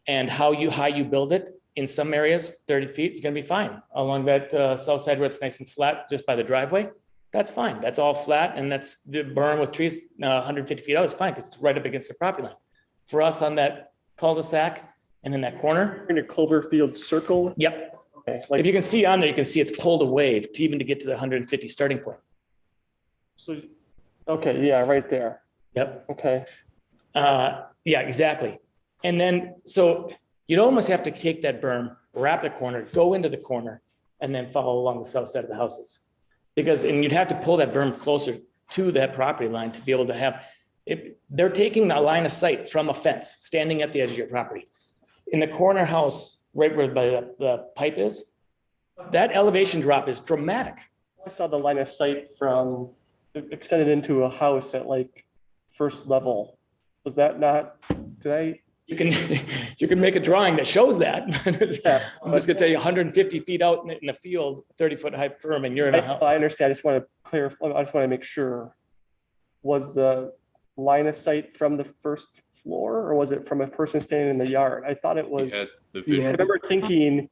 and how you build it, in some areas, 30 feet is going to be fine. Along that south side where it's nice and flat just by the driveway, that's fine. That's all flat, and that's the berm with trees 150 feet out is fine because it's right up against the property line. For us on that cul-de-sac and in that corner. In a Cloverfield circle? Yep. Okay, If you can see on there, you can see it's pulled away to even to get to the 150 starting point. So, okay, yeah, right there. Yep. Okay. Yeah, exactly. And then, so you'd almost have to take that berm, wrap the corner, go into the corner, and then follow along the south side of the houses. And you'd have to pull that berm closer to that property line to be able to have it. They're taking a line of sight from a fence, standing at the edge of your property. In the corner house, right where the pipe is, that elevation drop is dramatic. I saw the line of sight from extended into a house at like first level. Was that not, You can make a drawing that shows that. I'm just gonna tell you 150 feet out in the field, 30-foot high berm, and you're in a house. I understand. I just want to clarify. I just want to make sure. Was the line of sight from the first floor or was it from a person standing in the yard? I thought it was. I remember thinking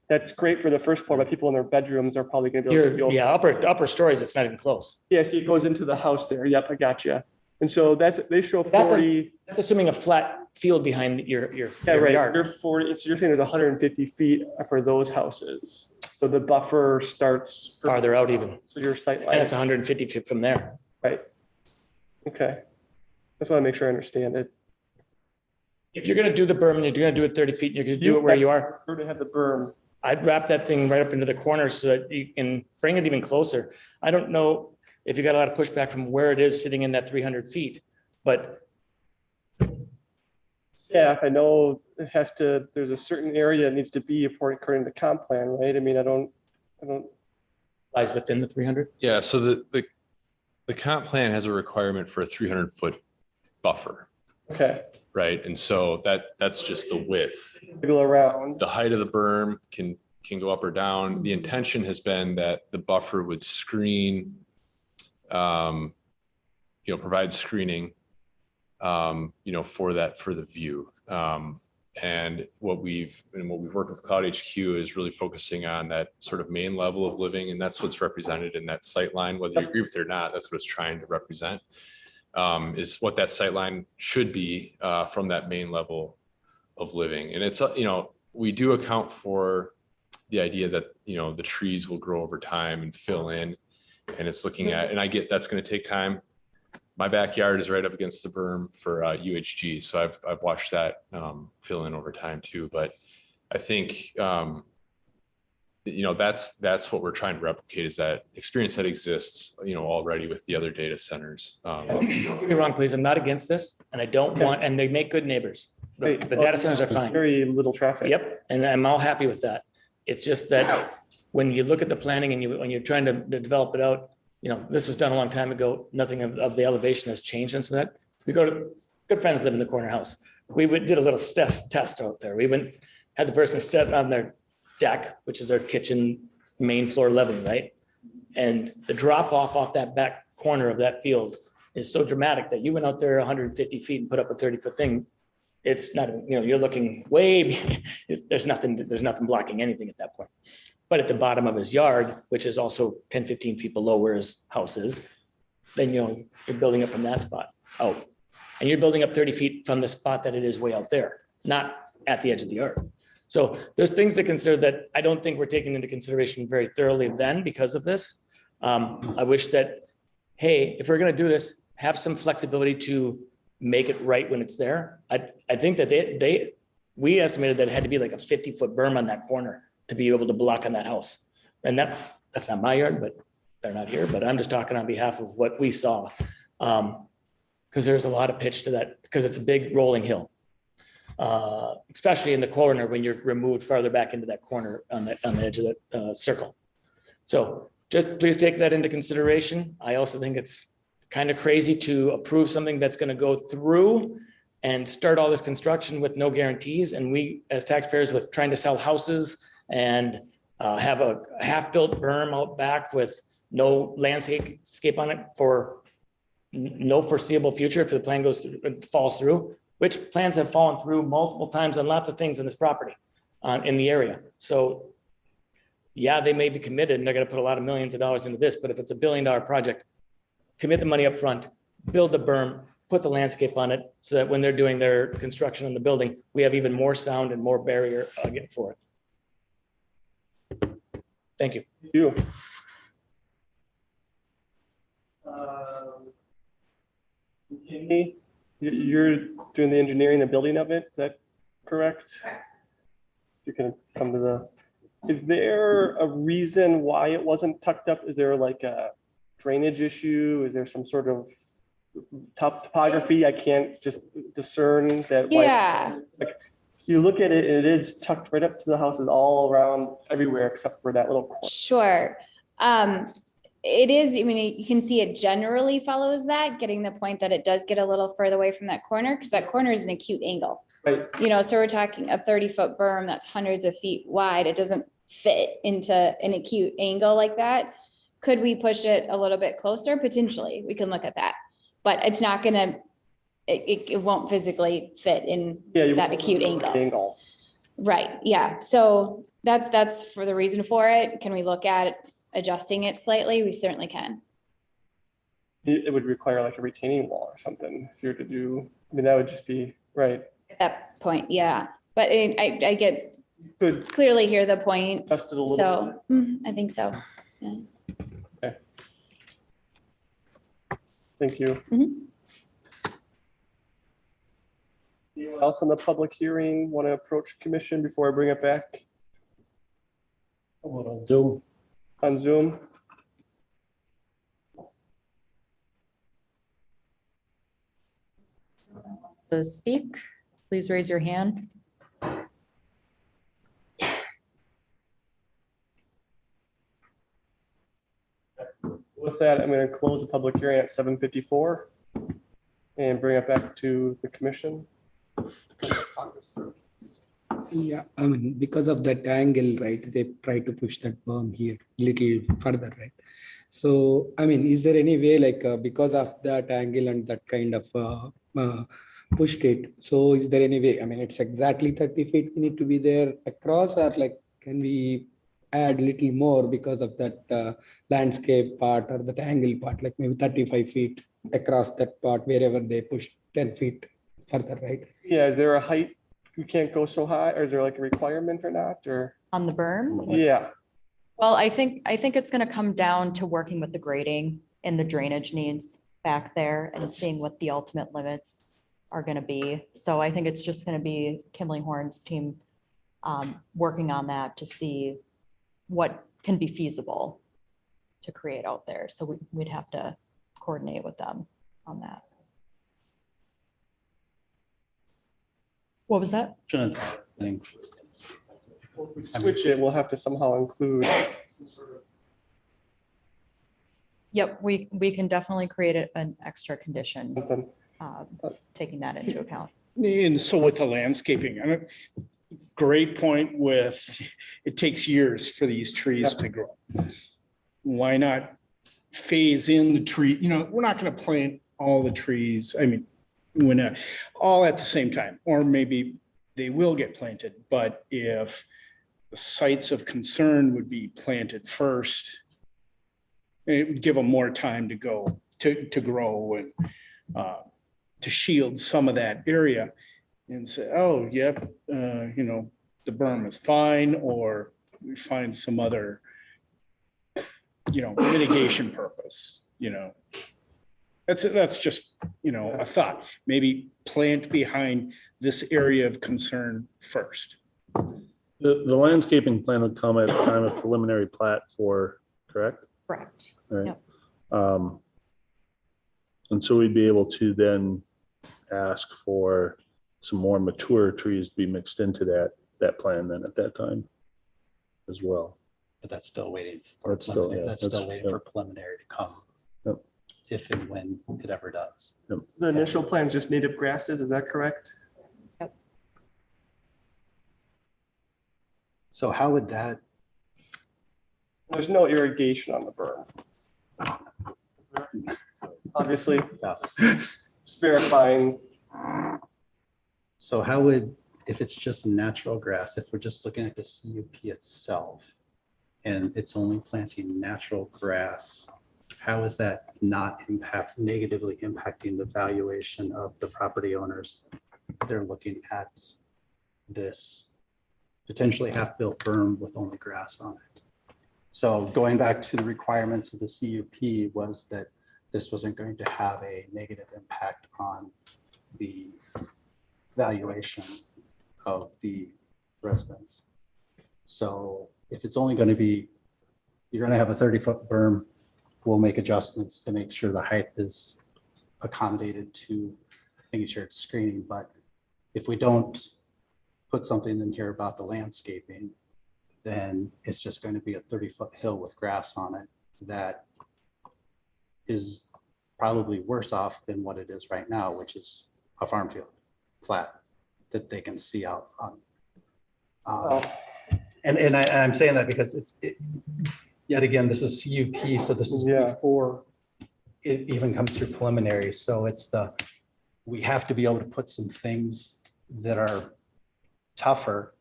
that's great for the first floor, but people in their bedrooms are probably going to be able to see over. Yeah, upper stories, it's not even close. Yeah, see, it goes into the house there. Yep, I got you. And so they show 40. That's assuming a flat field behind your Right. yard. You're 40. So you're saying there's 150 feet for those houses. So the buffer starts Farther out even. So your sight line. And it's 150 feet from there. Right. Okay. Just want to make sure I understand it. If you're gonna do the berm and you're gonna do it 30 feet, you're gonna do it where you are. Prefer to have the berm. I'd wrap that thing right up into the corner so that you can bring it even closer. I don't know if you got a lot of pushback from where it is sitting in that 300 feet, but Yeah, I know it has to, there's a certain area that needs to be according to the comp plan, right? I mean, I don't. lies within the 300. Yeah, so the comp plan has a requirement for a 300-foot buffer, Okay. right? And so that's just the width. Go around. The height of the berm can go up or down. The intention has been that the buffer would screen, provide screening, for the view. And what we've worked with CloudHQ is really focusing on that sort of main level of living. And that's what's represented in that sight line, whether you agree with it or not, that's what it's trying to represent, is what that sight line should be from that main level of living. And it's, we do account for the idea that, the trees will grow over time and fill in. And it's looking at, and I get that's going to take time. My backyard is right up against the berm for UHG. So I've watched that fill in over time too. But I think, that's what we're trying to replicate, is that experience that exists, already with the other data centers. Don't get me wrong, please. I'm not against this, and I don't want, and they make good neighbors. The data centers are fine. Very little traffic. Yep, and I'm all happy with that. It's just that when you look at the planning and when you're trying to develop it out, this was done a long time ago. Nothing of the elevation has changed since that. We go to, good friends live in the corner house. We did a little test out there. We had the person step on their deck, which is their kitchen, main floor living, right? And the drop off that back corner of that field is so dramatic that you went out there 150 feet and put up a 30-foot thing. It's not, you're looking way, there's nothing blocking anything at that point. But at the bottom of his yard, which is also 10, 15 feet below where his house is, then, you're building up from that spot out. And you're building up 30 feet from the spot that it is way out there, not at the edge of the yard. So there's things to consider that I don't think we're taking into consideration very thoroughly then because of this. I wish that, hey, if we're going to do this, have some flexibility to make it right when it's there. I think that we estimated that it had to be like a 50-foot berm on that corner to be able to block on that house. And that's not my yard, but they're not here, but I'm just talking on behalf of what we saw. Because there's a lot of pitch to that, because it's a big rolling hill. Especially in the corner when you're removed farther back into that corner on the edge of that circle. So just please take that into consideration. I also think it's kind of crazy to approve something that's going to go through and start all this construction with no guarantees. And we, as taxpayers, with trying to sell houses and have a half-built berm out back with no landscape on it for no foreseeable future if the plan falls through, which plans have fallen through multiple times on lots of things in this property in the area. So yeah, they may be committed and they're going to put a lot of millions of dollars into this, but if it's $1 billion project, commit the money up front, build the berm, put the landscape on it so that when they're doing their construction on the building, we have even more sound and more barrier for it. Thank you. Thank you. Kenny, you're doing the engineering and building of it, is that correct? Correct. You can come to is there a reason why it wasn't tucked up? Is there like a drainage issue? Is there some sort of topography? I can't just discern that. Yeah. Like, you look at it and it is tucked right up to the houses all around everywhere except for that little corner. Sure. It is, I mean, you can see it generally follows that, getting the point that it does get a little further away from that corner because that corner is an acute angle. Right. So we're talking a 30-foot berm that's hundreds of feet wide. It doesn't fit into an acute angle like that. Could we push it a little bit closer? Potentially, we can look at that, but it's not gonna, it won't physically fit in that acute angle. Right, yeah, so that's for the reason for it. Can we look at adjusting it slightly? We certainly can. It would require like a retaining wall or something if you were to do, I mean, that would just be, right. At that point, yeah, but I get, Could clearly hear the point, adjust it a little so I think so. Yeah. Okay. Thank you. Anyone else on the public hearing want to approach commission before I bring it back? On Zoom. On Zoom? So speak, please raise your hand. With that, I'm going to close the public hearing at 7:54 and bring it back to the commission. Yeah, I mean, because of that angle, right, they try to push that berm here little further, right? So, I mean, is there any way like because of that angle and that kind of pushed it. So is there any way, I mean, it's exactly 30 feet we need to be there across, or like, can we add little more because of that landscape part or that angle part, like maybe 35 feet across that part wherever they push 10 feet further, right? Yeah, is there a height, you can't go so high, or is there like a requirement or not, or? On the berm? Yeah, Well, I think it's gonna come down to working with the grading and the drainage needs back there and seeing what the ultimate limits are gonna be. So I think it's just gonna be Kimley Horn's team working on that to see what can be feasible to create out there. So we'd have to coordinate with them on that. What was that? Thing. if we switch it, we'll have to somehow include. Yep, we can definitely create an extra condition, Something. taking that into account. And so with the landscaping, I mean, great point with, it takes years for these trees to grow. Why not phase in the tree? You know, we're not going to plant all the trees. I mean, when all at the same time, or maybe they will get planted. But if the sites of concern would be planted first, it would give them more time to go to grow and to shield some of that area and say, oh, yep, you know, the berm is fine, or we find some other, you know, mitigation purpose, you know. That's just, you know, a thought. Maybe plant behind this area of concern first. The landscaping plan would come at the time of preliminary plat for, correct? Correct. Right. Yep. And so we'd be able to then ask for some more mature trees to be mixed into that plan then at that time as well. But that's still waiting for That's still, preliminary, yeah, that's still that's- waiting yeah. for preliminary to come. Yep. If and when it ever does. The initial plan is just native grasses, is that correct? So how would that, There's no irrigation on the berm. Obviously, just verifying. so how would, if it's just natural grass, if we're just looking at the CUP itself and it's only planting natural grass, how is that not negatively impacting the valuation of the property owners? They're looking at this potentially half-built berm with only grass on it. So going back to the requirements of the CUP was that this wasn't going to have a negative impact on the valuation of the residents. So if it's only going to be, you're going to have a 30-foot berm, we'll make adjustments to make sure the height is accommodated to making sure it's screening. But if we don't put something in here about the landscaping, then it's just going to be a 30-foot hill with grass on it that is probably worse off than what it is right now, which is a farm field, flat, that they can see out on. And I'm saying that because yet again, this is CUP, so this is before it even comes through preliminary. So we have to be able to put some things that are tougher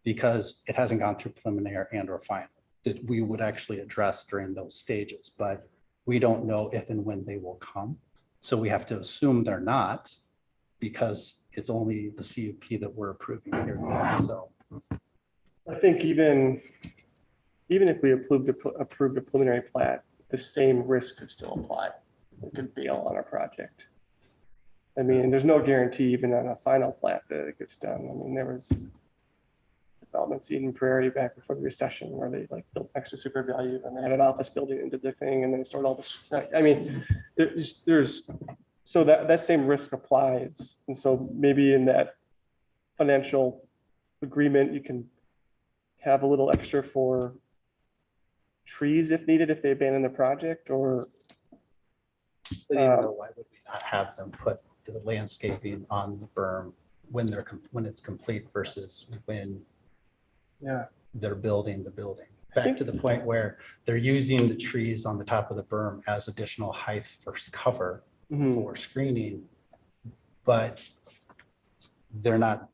because it hasn't gone through preliminary and or final that we would actually address during those stages, but we don't know if and when they will come. So we have to assume they're not because it's only the CUP that we're approving here. So I think even if we approved a preliminary plat, the same risk could still apply. We could bail on a project. I mean, there's no guarantee even on a final plat that it gets done. I mean, there was developments in Prairie back before the recession where they like built extra super value and they had an office building into the thing and then stored all this. I mean, there's so that same risk applies. And so maybe in that financial agreement, you can have a little extra for trees if needed, if they abandon the project, or why would we not have them put the landscaping on the berm when it's complete versus when they're building the building? Back to the point where they're using the trees on the top of the berm as additional height for cover for screening but they're not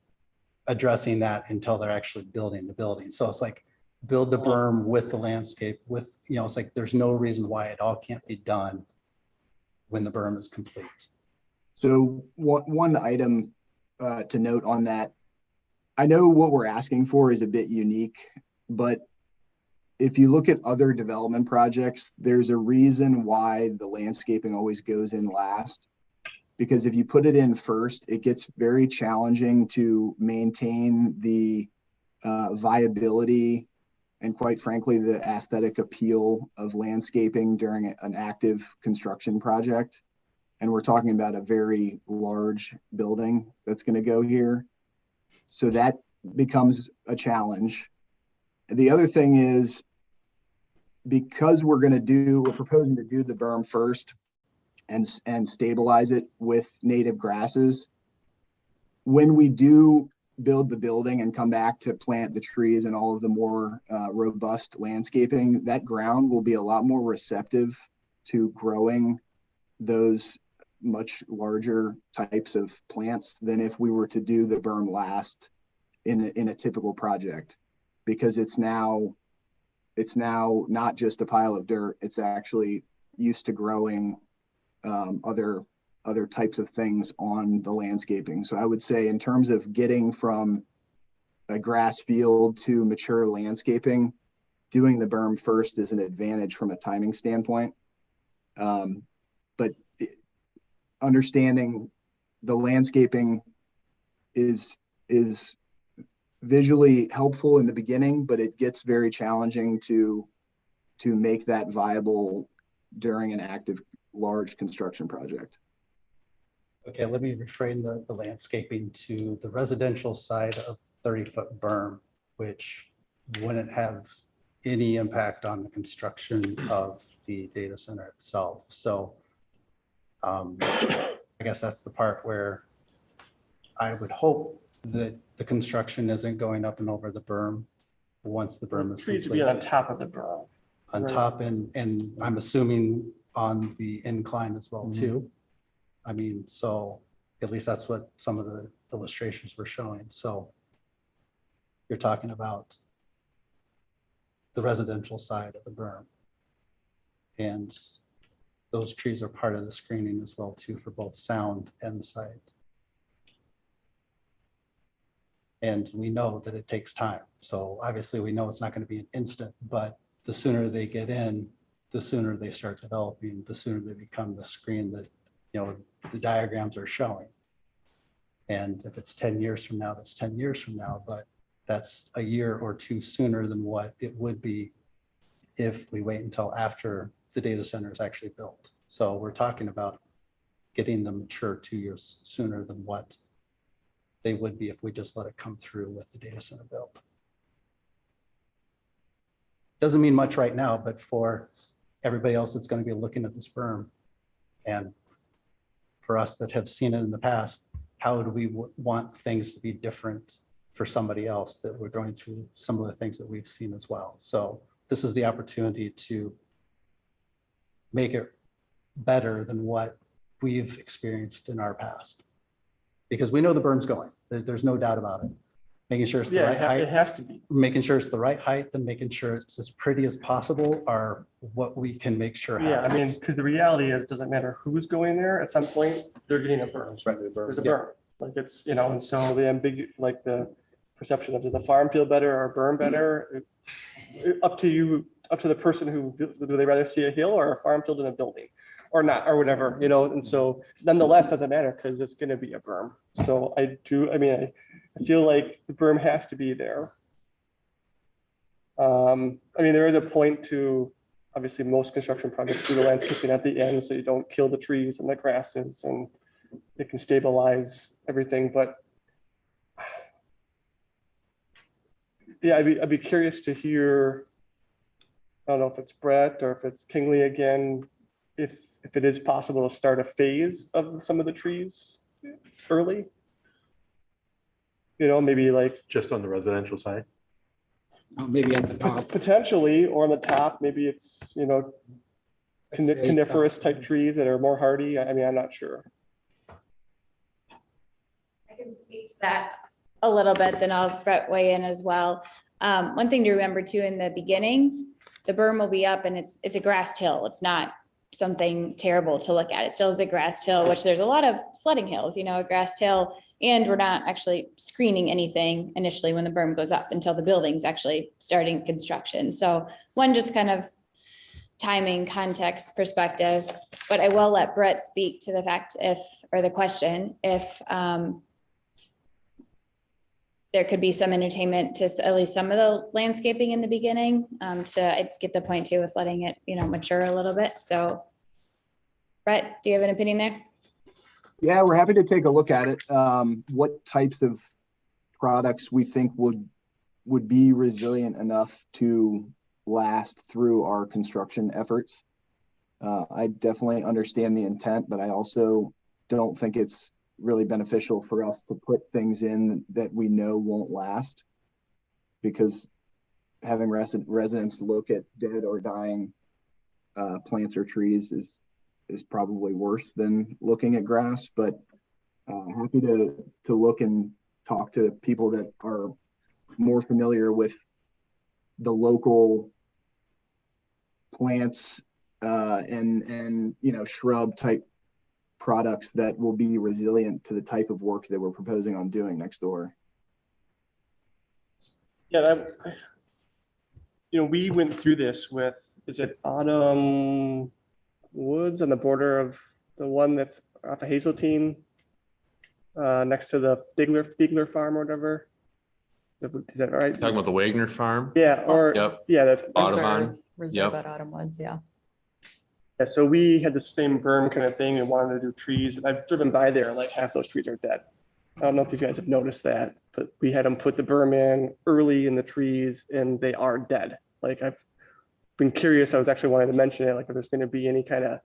addressing that until they're actually building the building. So it's like, build the berm with the landscape with, it's like, there's no reason why it all can't be done when the berm is complete. So one item to note on that, I know what we're asking for is a bit unique, but if you look at other development projects, there's a reason why the landscaping always goes in last. Because if you put it in first, it gets very challenging to maintain the viability and, quite frankly, the aesthetic appeal of landscaping during an active construction project. And we're talking about a very large building that's going to go here. So that becomes a challenge. The other thing is, because we're proposing to do the berm first and stabilize it with native grasses, when we do build the building and come back to plant the trees and all of the more robust landscaping, that ground will be a lot more receptive to growing those much larger types of plants than if we were to do the berm last in a typical project, because it's now not just a pile of dirt. It's actually used to growing other types of things on the landscaping. So I would say, in terms of getting from a grass field to mature landscaping, doing the berm first is an advantage from a timing standpoint. But understanding the landscaping is visually helpful in the beginning, but it gets very challenging to make that viable during an active large construction project. Okay, let me reframe the landscaping to the residential side of 30-foot berm, which wouldn't have any impact on the construction of the data center itself. So I guess that's the part where I would hope that the construction isn't going up and over the berm once the berm is Trees complete. would be on top of the berm. On Right. top, and I'm assuming on the incline as well too. I mean, so at least that's what some of the illustrations were showing. So you're talking about the residential side of the berm. And those trees are part of the screening as well too, for both sound and sight. And we know that it takes time. So obviously we know it's not going to be an instant, but the sooner they get in, the sooner they start developing, the sooner they become the screen that, the diagrams are showing. And if it's 10 years from now, that's 10 years from now, but that's a year or two sooner than what it would be if we wait until after the data center is actually built. So we're talking about getting them mature 2 years sooner than what they would be if we just let it come through with the data center built. Doesn't mean much right now, but for everybody else that's going to be looking at this berm, and for us that have seen it in the past, how do we want things to be different for somebody else that we're going through some of the things that we've seen as well? So this is the opportunity to make it better than what we've experienced in our past. Because we know the berm's going, there's no doubt about it. Making sure it's the right height. It has to be. Making sure it's the right height and making sure it's as pretty as possible are what we can make sure Yeah, I mean, happens. because the reality is, doesn't matter who's going there, at some point, they're getting a berm. Right. There's a Yeah. berm, like it's, and so the perception of, does a farm feel better or a berm better? Up to you, up to the person who, do they rather see a hill or a farm field in a building? Or not, or whatever, and so nonetheless, doesn't matter because it's gonna be a berm. So I feel like the berm has to be there. There is a point to, obviously, most construction projects do the landscaping at the end, so you don't kill the trees and the grasses, and it can stabilize everything, but yeah, I'd be curious to hear, I don't know if it's Brett or if it's Kingley again, if it is possible to start a phase of some of the trees early. Maybe like Just on the residential side? Maybe at the top. potentially, or on the top, maybe it's, coniferous type trees that are more hardy. I'm not sure. I can speak to that a little bit, then I'll Brett weigh in as well. One thing to remember too, in the beginning, the berm will be up and it's a grassed hill. It's not something terrible to look at. It still is a grassed hill, which there's a lot of sledding hills, you know, a grassed hill. And we're not actually screening anything initially when the berm goes up until the building's actually starting construction. So one, just kind of timing, context, perspective, but I will let Brett speak to the fact or the question, if there could be some entertainment to at least some of the landscaping in the beginning. So I get the point too with letting it, you know, mature a little bit. So Brett, do you have an opinion there? Yeah, we're happy to take a look at it. What types of products we think would be resilient enough to last through our construction efforts. I definitely understand the intent, but I also don't think it's really beneficial for us to put things in that we know won't last, because having residents look at dead or dying plants or trees is probably worse than looking at grass. But happy to look and talk to people that are more familiar with the local plants and you know, shrub type products that will be resilient to the type of work that we're proposing on doing next door. Yeah, you know, we went through this with, is it Autumn Woods on the border of the one that's off of Hazeltine, next to the Figler farm or whatever? Is that right? Talking about the Wagner farm? Yeah, or, Yep. yeah, that's. Audubon. Reserve at Autumn Woods, yeah. Yeah, so we had the same berm kind of thing and wanted to do trees. I've driven by there, and like half those trees are dead. I don't know if you guys have noticed that, but we had them put the berm in early in the trees and they are dead. Like, I've been curious, I was actually wanting to mention it, like if there's going to be any kind of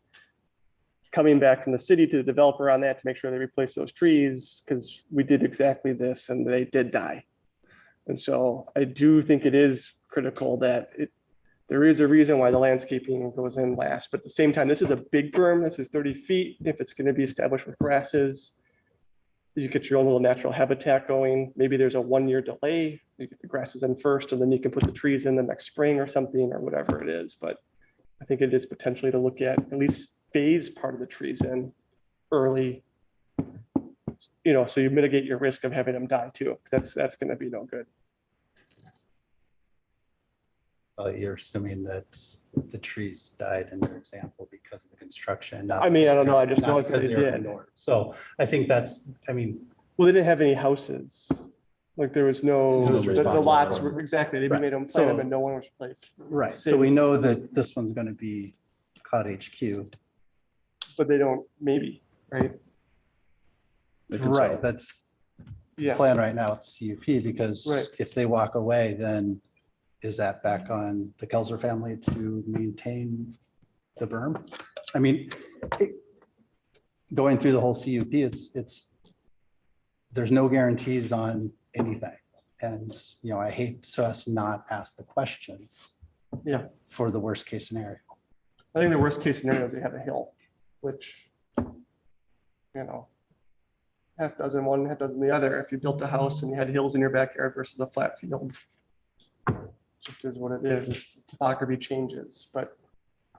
coming back from the city to the developer on that to make sure they replace those trees, because we did exactly this and they did die. And so I do think it is critical that there is a reason why the landscaping goes in last, but at the same time, this is a big berm. This is 30 feet. If it's going to be established with grasses, you get your own little natural habitat going. Maybe there's a 1-year delay. You get the grasses in first, and then you can put the trees in the next spring or something, or whatever it is. But I think it is potentially to look at least phase part of the trees in early, you know, so you mitigate your risk of having them die too, because that's going to be no good. You're assuming that the trees died in your example because of the construction. I mean, I don't know. I just know that they did. So I think that's, I mean. Well, they didn't have any houses. Like there was no, the lots were exactly, they made them plant them and no one was like. Right. So we know that this one's going to be CloudHQ. But they don't, maybe, right? Right. That's the plan right now with CUP, because if they walk away, then is that back on the Kelzer family to maintain the berm? I mean, going through the whole CUP, it's there's no guarantees on anything. And, you know, I hate to us not ask the question for the worst case scenario. I think the worst case scenario is you have a hill, which, you know, half dozen one, half dozen the other. If you built a house and you had hills in your backyard versus a flat field, just is what it is. Topography changes. But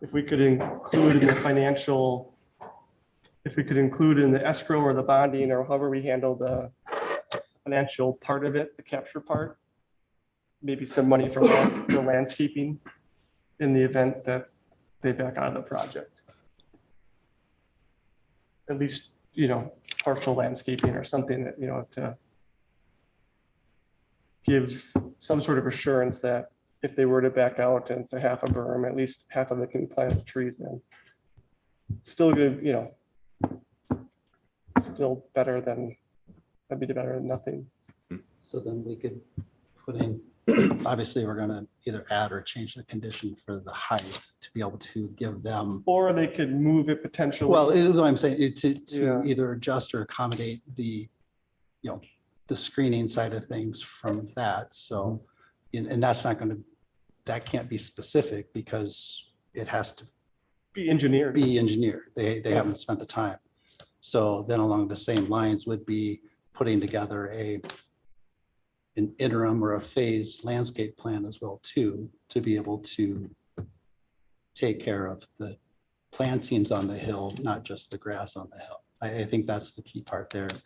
if we could include in the financial, if we could include in the escrow or the bonding or however we handle the financial part of it, the capture part, maybe some money for landscaping in the event that they back out of the project. At least, you know, partial landscaping or something that, you know, to give some sort of assurance that if they were to back out and it's a half a berm, at least half of it can plant the trees in. Still good, you know, still better than, that'd be better than nothing. So then we could put in, obviously we're going to either add or change the condition for the height to be able to give them. Or they could move it potentially. Well, I'm saying to either adjust or accommodate the, you know, the screening side of things from that. So, and that's not going to, that can't be specific because it has to be engineered. They haven't spent the time. So then along the same lines would be putting together an interim or a phased landscape plan as well too, to be able to take care of the plantings on the hill, not just the grass on the hill. I think that's the key part there. Is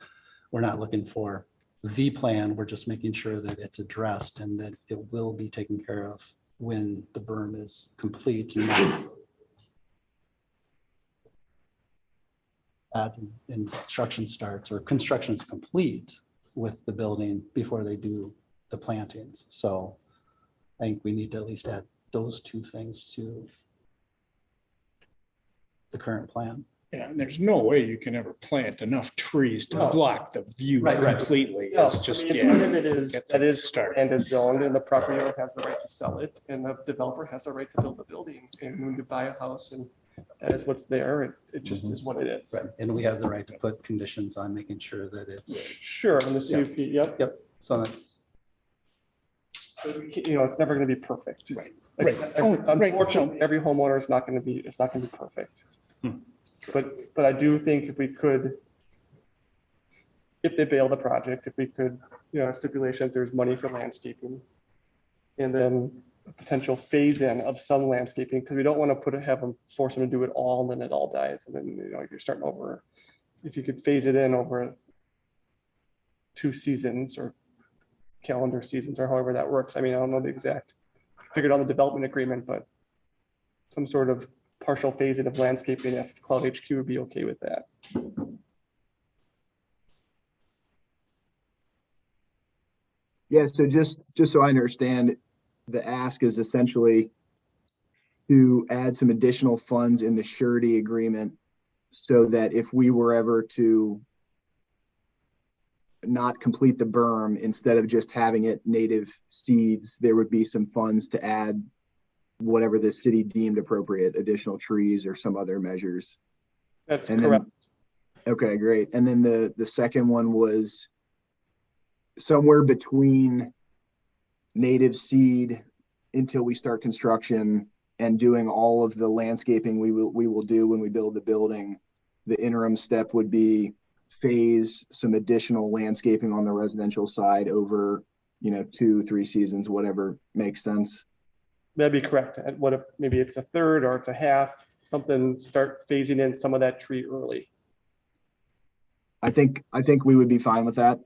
we're not looking for the plan. We're just making sure that it's addressed and that it will be taken care of when the berm is complete. And construction starts or construction's complete with the building before they do the plantings. So I think we need to at least add those two things to the current plan. Yeah, and there's no way you can ever plant enough trees to No. block the view Right. completely. No, It's just, I mean, yeah. part of it is, get that things is, started. and is zoned, and the property owner has the right to sell it, and the developer has the right to build the building, and when you buy a house, and that is what's there, it just is what it is. Right. And we have the right to put conditions on making sure that it's, Sure, in the CUP, yep. yep. So that, You know, it's never gonna be perfect. Right. Like, Right. Oh, right. unfortunately, every homeowner is not gonna be, it's not gonna be perfect. But I do think if we could, if they bail the project, if we could, you know, stipulation, if there's money for landscaping. And then a potential phase in of some landscaping, because we don't want to have them, force them to do it all, and then it all dies, and then, you know, you're starting over. If you could phase it in over 2 seasons or calendar seasons, or however that works. I mean, I don't know the exact, figured out the development agreement, but some sort of partial phasing of landscaping, if CloudHQ would be okay with that. Yeah, so just so I understand, the ask is essentially to add some additional funds in the surety agreement so that if we were ever to not complete the berm, instead of just having it native seeds, there would be some funds to add whatever the city deemed appropriate, additional trees or some other measures. That's And correct. Then, okay, great. And then the second one was somewhere between native seed until we start construction and doing all of the landscaping we will do when we build the building. The interim step would be phase some additional landscaping on the residential side over, you know, 2-3 seasons, whatever makes sense. That'd be correct. And what if maybe it's a third or it's a half, something, start phasing in some of that tree early. I think we would be fine with that.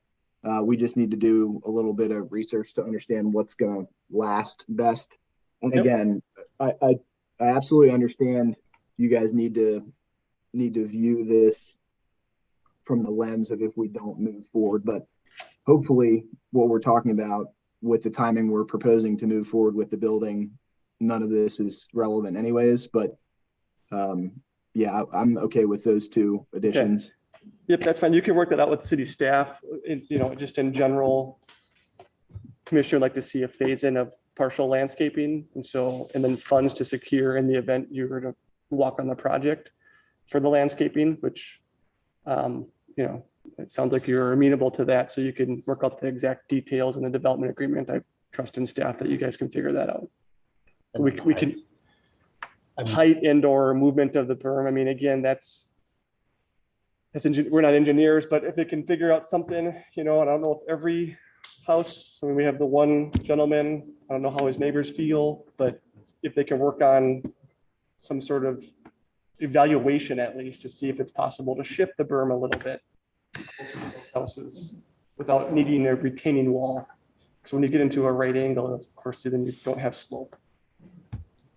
We just need to do a little bit of research to understand what's going to last best. And Yep. again, I absolutely understand you guys need to view this from the lens of if we don't move forward, but hopefully what we're talking about with the timing we're proposing to move forward with the building, none of this is relevant anyways, but yeah, I'm okay with those 2 additions. Okay. Yep, that's fine. You can work that out with city staff, you know, just in general. Commissioner would like to see a phase in of partial landscaping, and then funds to secure in the event you were to walk on the project for the landscaping, which, you know, it sounds like you're amenable to that, so you can work out the exact details in the development agreement. I trust in staff that you guys can figure that out. We can height and/or movement of the berm. I mean, again, we're not engineers, but if they can figure out something, you know, and I don't know if every house, I mean, we have the one gentleman, I don't know how his neighbors feel, but if they can work on some sort of evaluation at least to see if it's possible to shift the berm a little bit houses without needing a retaining wall. So when you get into a right angle, of course, then you don't have slope.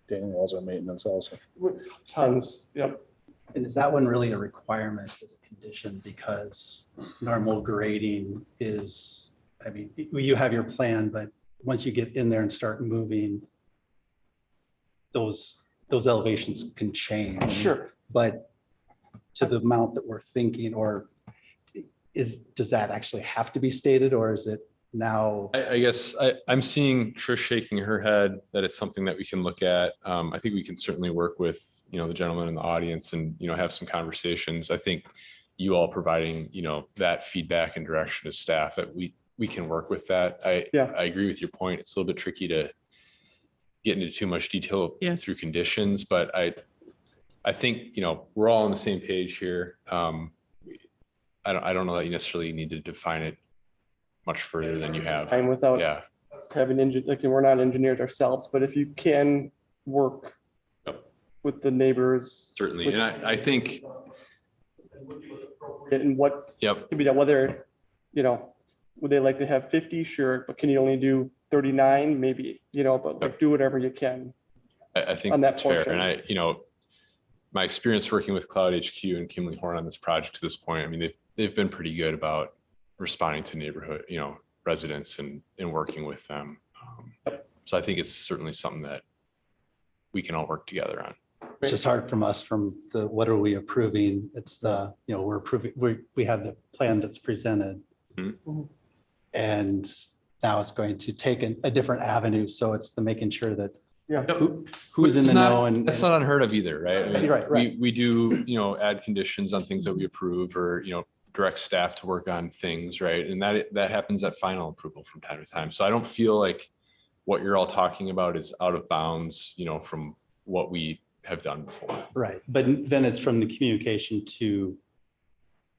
Retaining walls are maintenance also. Tons, yep. and is that one really a requirement as a condition? Because normal grading is, I mean, you have your plan, but once you get in there and start moving, those elevations can change. Sure. But to the amount that we're thinking, or does that actually have to be stated, or is it now? I guess I'm seeing Trish shaking her head that it's something that we can look at. I think we can certainly work with, you know, the gentleman in the audience and, you know, have some conversations. I think you all providing, you know, that feedback and direction to staff that we can work with that. I agree with your point. It's a little bit tricky to get into too much detail through conditions, but I think, you know, we're all on the same page here. I don't know that you necessarily need to define it much further than you have. And without Yeah. having like, we're not engineers ourselves, but if you can work Yep. with the neighbors. Certainly. with- And I think, And what yep, could be that, whether, would they like to have 50? Sure, but can you only do 39? Maybe, but like, do whatever you can. I think On that that's fair. portion. And my experience working with CloudHQ and Kimley Horn on this project to this point, I mean, they've been pretty good about responding to neighborhood, residents and working with them. So I think it's certainly something that we can all work together on. It's just hard from us from what are we approving? It's we're approving, we have the plan that's presented. Mhm. And now it's going to take a different avenue. So it's the making sure that Yeah. who's in It's the not- know and. That's not unheard of either, right? I mean, Right. we do, add conditions on things that we approve or, direct staff to work on things, right? And that happens at final approval from time to time. So I don't feel like what you're all talking about is out of bounds, from what we have done before. Right, but then it's from the communication to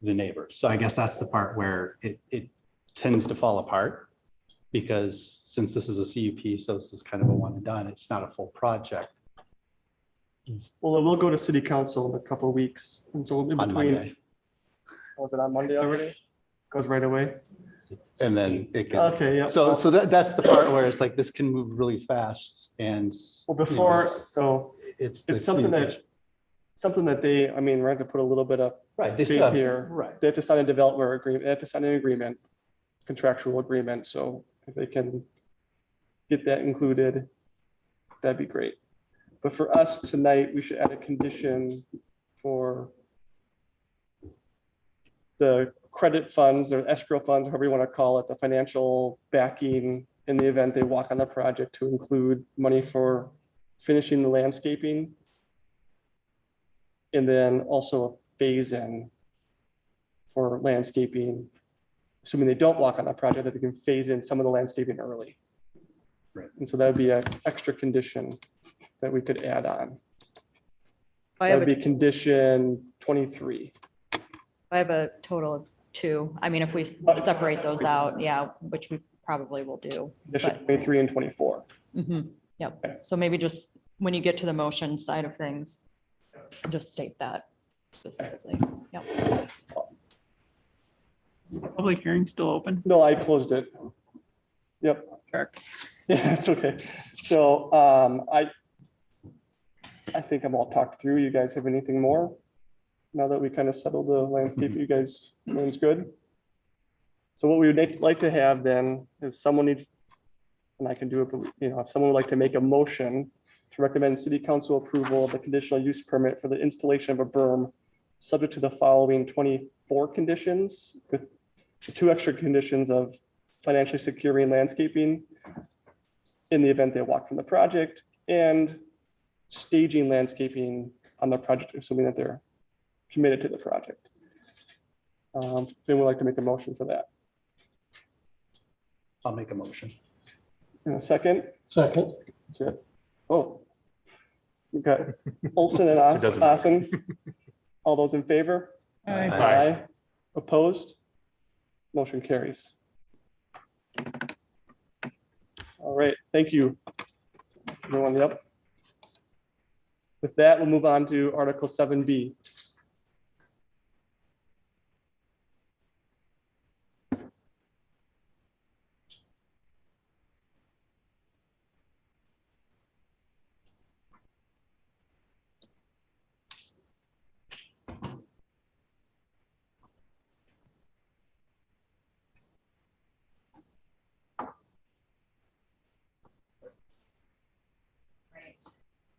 the neighbors. So I guess that's the part where it tends to fall apart. Because since this is a CUP, so this is kind of a one and done, it's not a full project Well, it will go to city council in a couple of weeks. And so in on between, Monday. was it on Monday already? Goes right away? And then it can, Okay, yeah. so that's the part where it's like, this can move really fast and. Well, before, it's the something communication. that they, I mean, we're going to put a little bit of Right, they faith still, here. right, They have to sign a developer agreement, they have to sign an agreement, contractual agreement, so if they can get that included, that'd be great. But for us tonight, we should add a condition for the credit funds or escrow funds, however you want to call it, the financial backing in the event they walk on the project to include money for finishing the landscaping. And then also a phase in for landscaping, assuming they don't walk on that project, that they can phase in some of the landscaping early. Right. And so that would be an extra condition that we could add on. I That have would be a, condition 23. I have a total of 2. I mean, if we separate those out, yeah, which we probably will do. Condition But- 23 and 24. Yep. So maybe just when you get to the motion side of things, just state that specifically. Yep. Public hearing still open. No, I closed it. Yep. Correct. Yeah, it's okay. So I think I'm all talked through. You guys have anything more? Now that we kind of settled the landscape, you guys, everyone's good? So what we would like to have then is someone needs, and I can do it, but, if someone would like to make a motion to recommend city council approval of the conditional use permit for the installation of a berm, subject to the following 24 conditions, with the 2 extra conditions of financially securing landscaping in the event they walk from the project, and staging landscaping on the project, assuming that they're committed to the project. Then we'd like to make a motion for that. I'll make a motion. In a second. Second. Oh. We've got Olson and Asen. All those in favor? Aye. Aye. Opposed? Motion carries. All right, thank you. Everyone, yep. With that, we'll move on to Article 7B.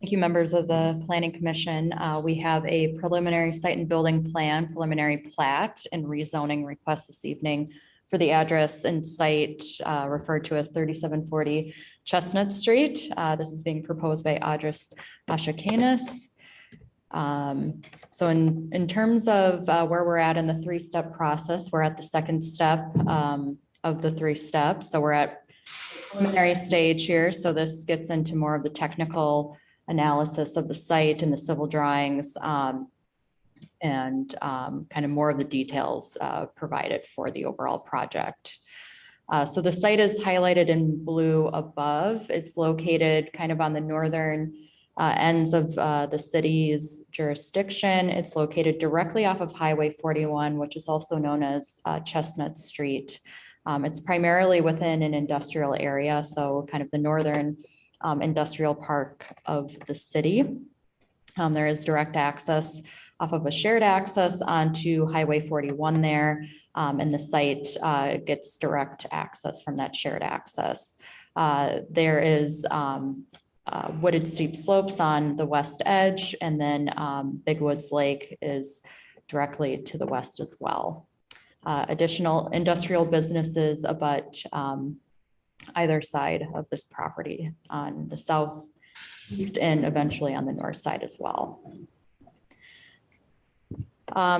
Thank you, members of the Planning Commission. We have a preliminary site and building plan, preliminary plat and rezoning request this evening for the address and site referred to as 3740 Chestnut Street. This is being proposed by Audrius Asakenas. So in terms of where we're at in the 3-step process, we're at the 2nd step of the 3 steps. So we're at preliminary stage here. So this gets into more of the technical analysis of the site and the civil drawings. and kind of more of the details provided for the overall project. So the site is highlighted in blue above. It's located kind of on the northern ends of the city's jurisdiction. It's located directly off of Highway 41, which is also known as Chestnut Street. It's primarily within an industrial area, so kind of the northern industrial park of the city. There is direct access off of a shared access onto Highway 41 there, and the site gets direct access from that shared access. There is wooded steep slopes on the west edge, and then Big Woods Lake is directly to the west as well. Additional industrial businesses abut either side of this property on the south, east, and eventually on the north side as well.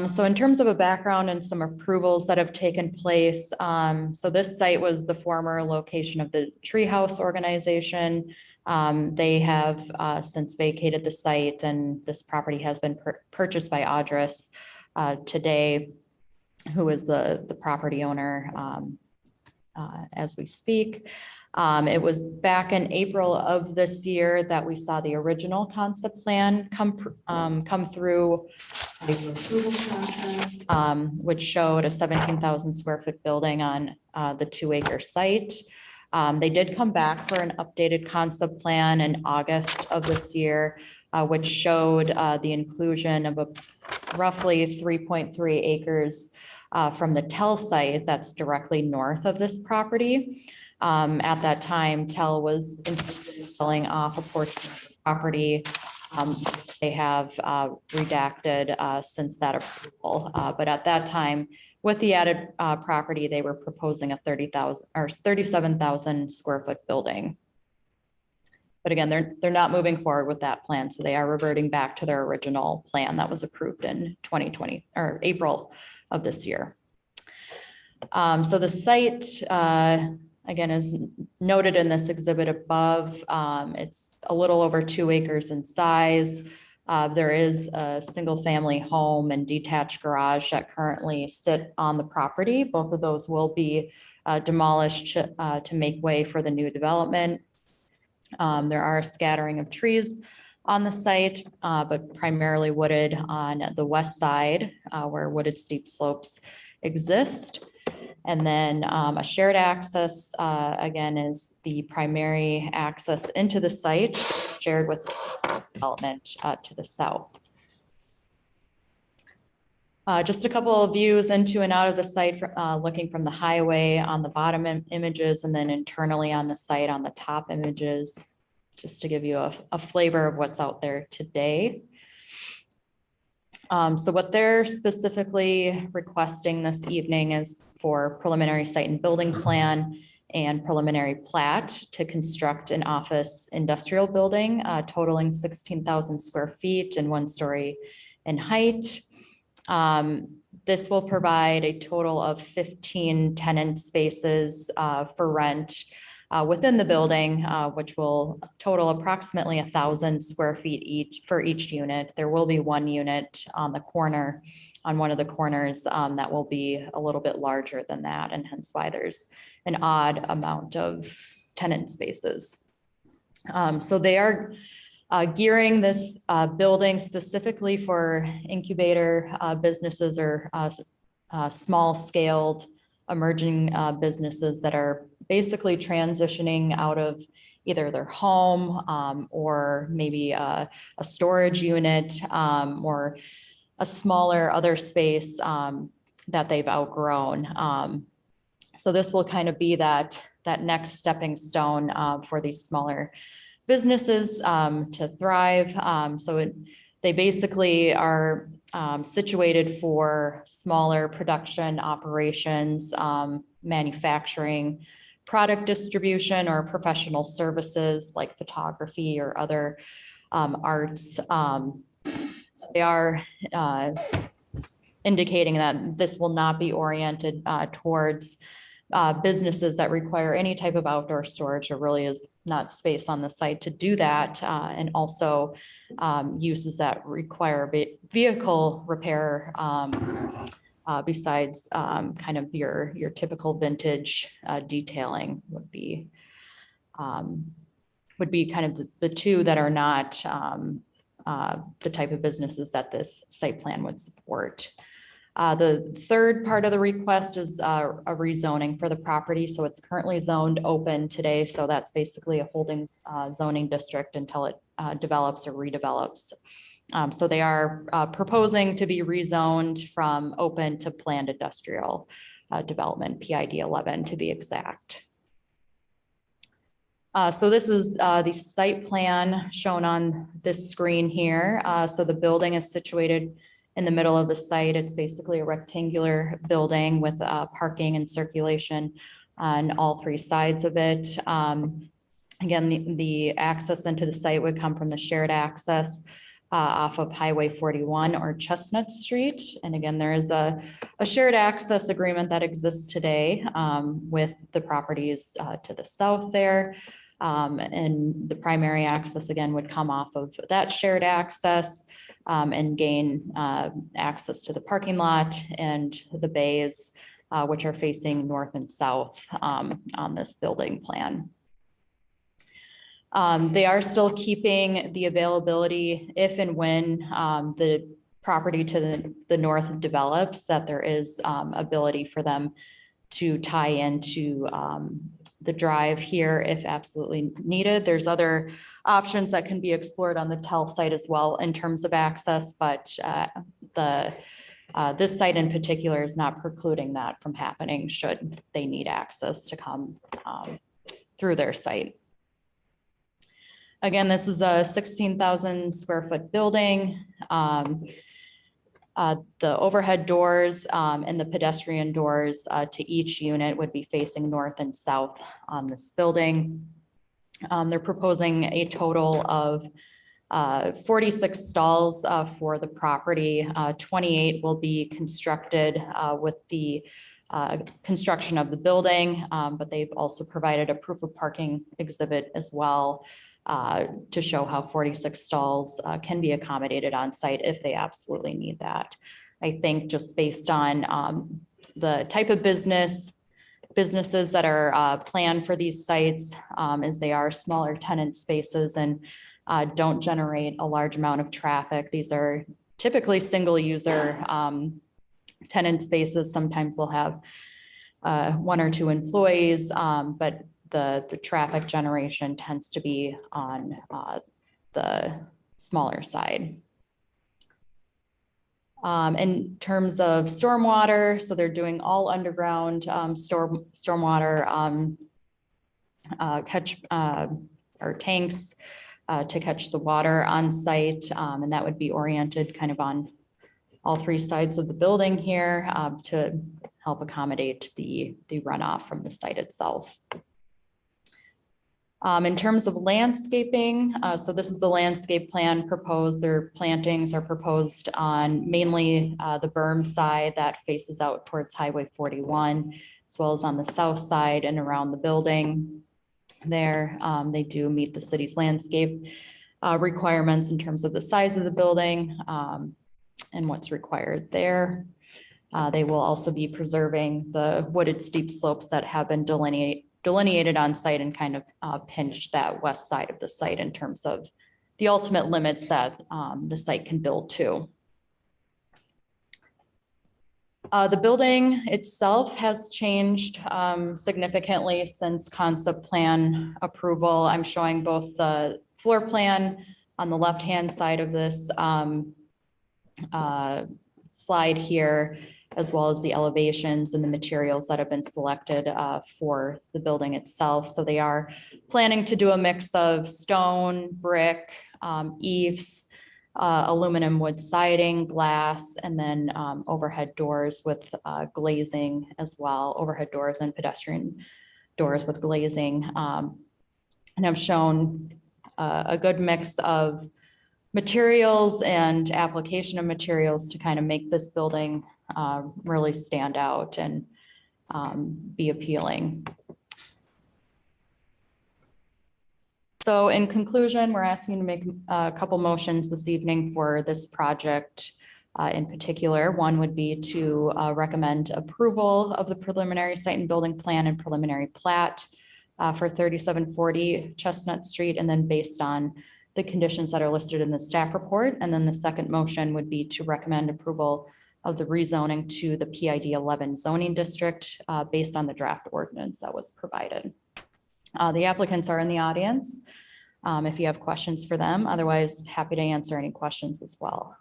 So in terms of a background and some approvals that have taken place, so this site was the former location of the Treehouse organization. They have since vacated the site, and this property has been purchased by Audrius today, who is the property owner as we speak. It was back in April of this year that we saw the original concept plan come through, which showed a 17,000 square foot building on the 2-acre site. They did come back for an updated concept plan in August of this year, which showed the inclusion of a roughly 3.3 acres from the Tell site that's directly north of this property. At that time, Tell was interested in selling off a portion of the property. They have redacted since that approval, but at that time, with the added property, they were proposing a 30,000 or 37,000 square foot building. But again, they're not moving forward with that plan, so they are reverting back to their original plan that was approved in 2020 or April of this year. So the site, again, is noted in this exhibit above. It's a little over 2 acres in size. There is a single family home and detached garage that currently sit on the property. Both of those will be demolished to make way for the new development. There are a scattering of trees on the site, but primarily wooded on the west side where wooded steep slopes exist. And then a shared access, again, is the primary access into the site, shared with development to the south. Just a couple of views into and out of the site, looking from the highway on the bottom images, and then internally on the site on the top images, just to give you a flavor of what's out there today. So what they're specifically requesting this evening is for preliminary site and building plan and preliminary plat to construct an office industrial building totaling 16,000 square feet and 1 story in height. This will provide a total of 15 tenant spaces for rent within the building, which will total approximately 1,000 square feet each for each unit. There will be 1 unit on the corner, on one of the corners, that will be a little bit larger than that, and hence why there's an odd amount of tenant spaces. So they are gearing this building specifically for incubator businesses or small scaled emerging businesses that are basically transitioning out of either their home or maybe a storage unit or a smaller other space that they've outgrown. So this will kind of be that next stepping stone for these smaller businesses to thrive. They basically are situated for smaller production operations, manufacturing, product distribution, or professional services like photography or other arts. They are indicating that this will not be oriented towards businesses that require any type of outdoor storage. There really is not space on the site to do that. And also uses that require vehicle repair besides kind of your typical vintage detailing would be kind of the two that are not the type of businesses that this site plan would support. The third part of the request is a rezoning for the property. So it's currently zoned open today. So that's basically a holding zoning district until it develops or redevelops. So they are proposing to be rezoned from open to planned industrial development, PID 11 to be exact. So this is the site plan shown on this screen here. So the building is situated in the middle of the site. It's basically a rectangular building with parking and circulation on all three sides of it. Again, the access into the site would come from the shared access off of Highway 41 or Chestnut Street. And again, there is a shared access agreement that exists today with the properties to the south there. And the primary access again would come off of that shared access and gain access to the parking lot and the bays, which are facing north and south on this building plan. They are still keeping the availability if and when the property to the north develops, that there is ability for them to tie into the drive here if absolutely needed. There's other options that can be explored on the TEL site as well in terms of access, but this site in particular is not precluding that from happening should they need access to come through their site. Again, this is a 16,000 square foot building. The overhead doors and the pedestrian doors to each unit would be facing north and south on this building. They're proposing a total of 46 stalls for the property. 28 will be constructed with the construction of the building, but they've also provided a proof of parking exhibit as well to show how 46 stalls can be accommodated on site if they absolutely need that. I think just based on the type of businesses that are planned for these sites, as they are smaller tenant spaces and don't generate a large amount of traffic. These are typically single user tenant spaces. Sometimes they'll have one or two employees, but the traffic generation tends to be on the smaller side. In terms of stormwater, so they're doing all underground stormwater catch or tanks to catch the water on site, and that would be oriented kind of on all three sides of the building here to help accommodate the runoff from the site itself. In terms of landscaping, so this is the landscape plan proposed. Their plantings are proposed on mainly the berm side that faces out towards Highway 41, as well as on the south side and around the building there. They do meet the city's landscape requirements in terms of the size of the building and what's required there. They will also be preserving the wooded steep slopes that have been delineated on site and kind of pinched that west side of the site in terms of the ultimate limits that the site can build to. The building itself has changed significantly since concept plan approval. I'm showing both the floor plan on the left-hand side of this slide here, as well as the elevations and the materials that have been selected for the building itself. So they are planning to do a mix of stone, brick, eaves, aluminum wood siding, glass, and then overhead doors with glazing as well, overhead doors and pedestrian doors with glazing. And I've shown a good mix of materials and application of materials to kind of make this building really stand out. And be appealing. So in conclusion, we're asking to make a couple motions this evening for this project. In particular, one would be to recommend approval of the preliminary site and building plan and preliminary plat for 3740 Chestnut Street, and then based on the conditions that are listed in the staff report. And then the second motion would be to recommend approval of the rezoning to the PID 11 zoning district based on the draft ordinance that was provided. The applicants are in the audience. If you have questions for them, otherwise happy to answer any questions as well.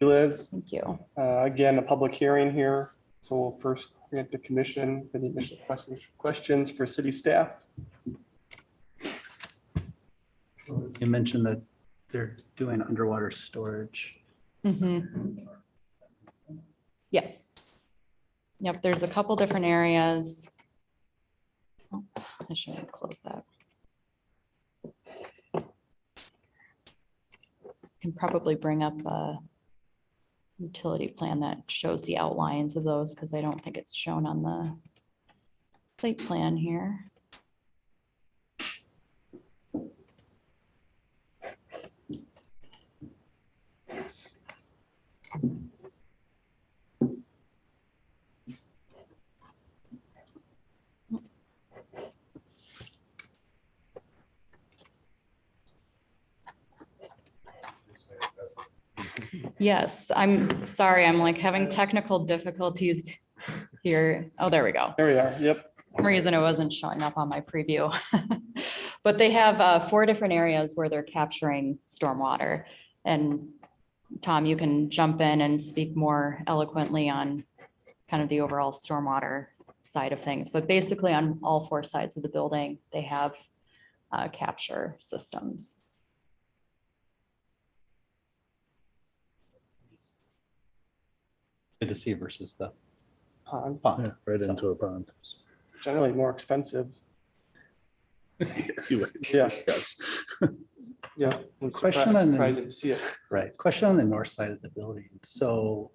Liz, Thank you. again, a public hearing here. So we'll first bring it to commission for the initial questions for city staff. You mentioned that they're doing underwater storage. Mhm. Yes. Yep, there's a couple different areas. Oh, I should have closed that. Can probably bring up a utility plan that shows the outlines of those because I don't think it's shown on the site plan here. Yes, I'm sorry. I'm like having technical difficulties here. Oh, there we go. There we are. Yep. For some reason it wasn't showing up on my preview. But they have 4 different areas where they're capturing stormwater. And Tom, you can jump in and speak more eloquently on kind of the overall stormwater side of things. But basically on all 4 sides of the building, they have capture systems. Good to see versus the Pond, Yeah, right into a pond. generally more expensive. Yeah. Yes. Yeah. It's Question on the- surprising to see it. Right. Question on the north side of the building. So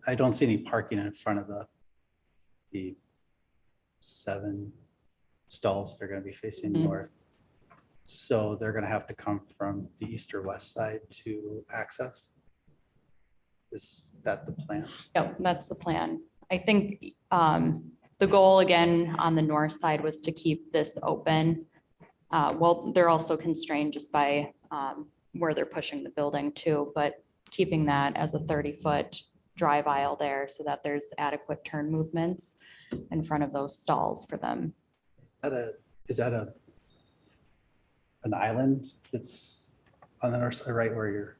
I don't see any parking in front of the 7 stalls. They're going to be facing Mhm. north. So they're going to have to come from the east or west side to access. Is that the plan? Yep, that's the plan. I think the goal again on the north side was to keep this open. Well, they're also constrained just by where they're pushing the building to, but keeping that as a 30-foot drive aisle there so that there's adequate turn movements in front of those stalls for them. Is that an island that's on the north side, right where you're?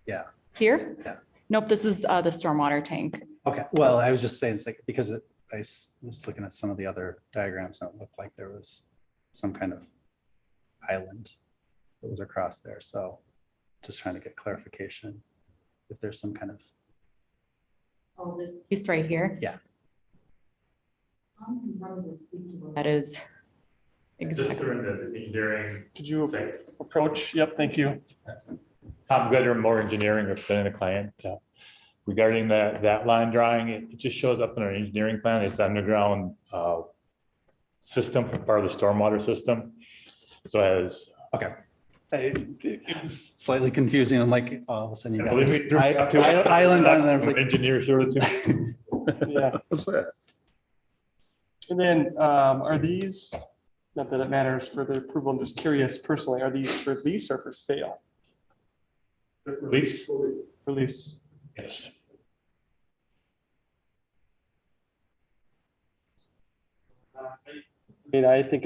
Yeah. Here? Yeah. Nope, this is the stormwater tank. Okay, well, I was just saying, it's like, because I was looking at some of the other diagrams and it looked like there was some kind of island that was across there. So just trying to get clarification if there's some kind of. Oh, this piece right here? Yeah. That is exactly. Just during the engineering. Could you approach? Yep, thank you. Tom Gooder, more engineering representing the client. Regarding that line drawing, it just shows up in our engineering plan. It's underground system for part of the stormwater system. So as Okay. It was slightly confusing. I'm like, all of a sudden you got believe this me, island on there. I was like, engineer showed it to me. Yeah. What's that? And then are these, not that it matters for the approval, I'm just curious personally, are these for lease or for sale? Lease? For lease. Yes. I mean, I think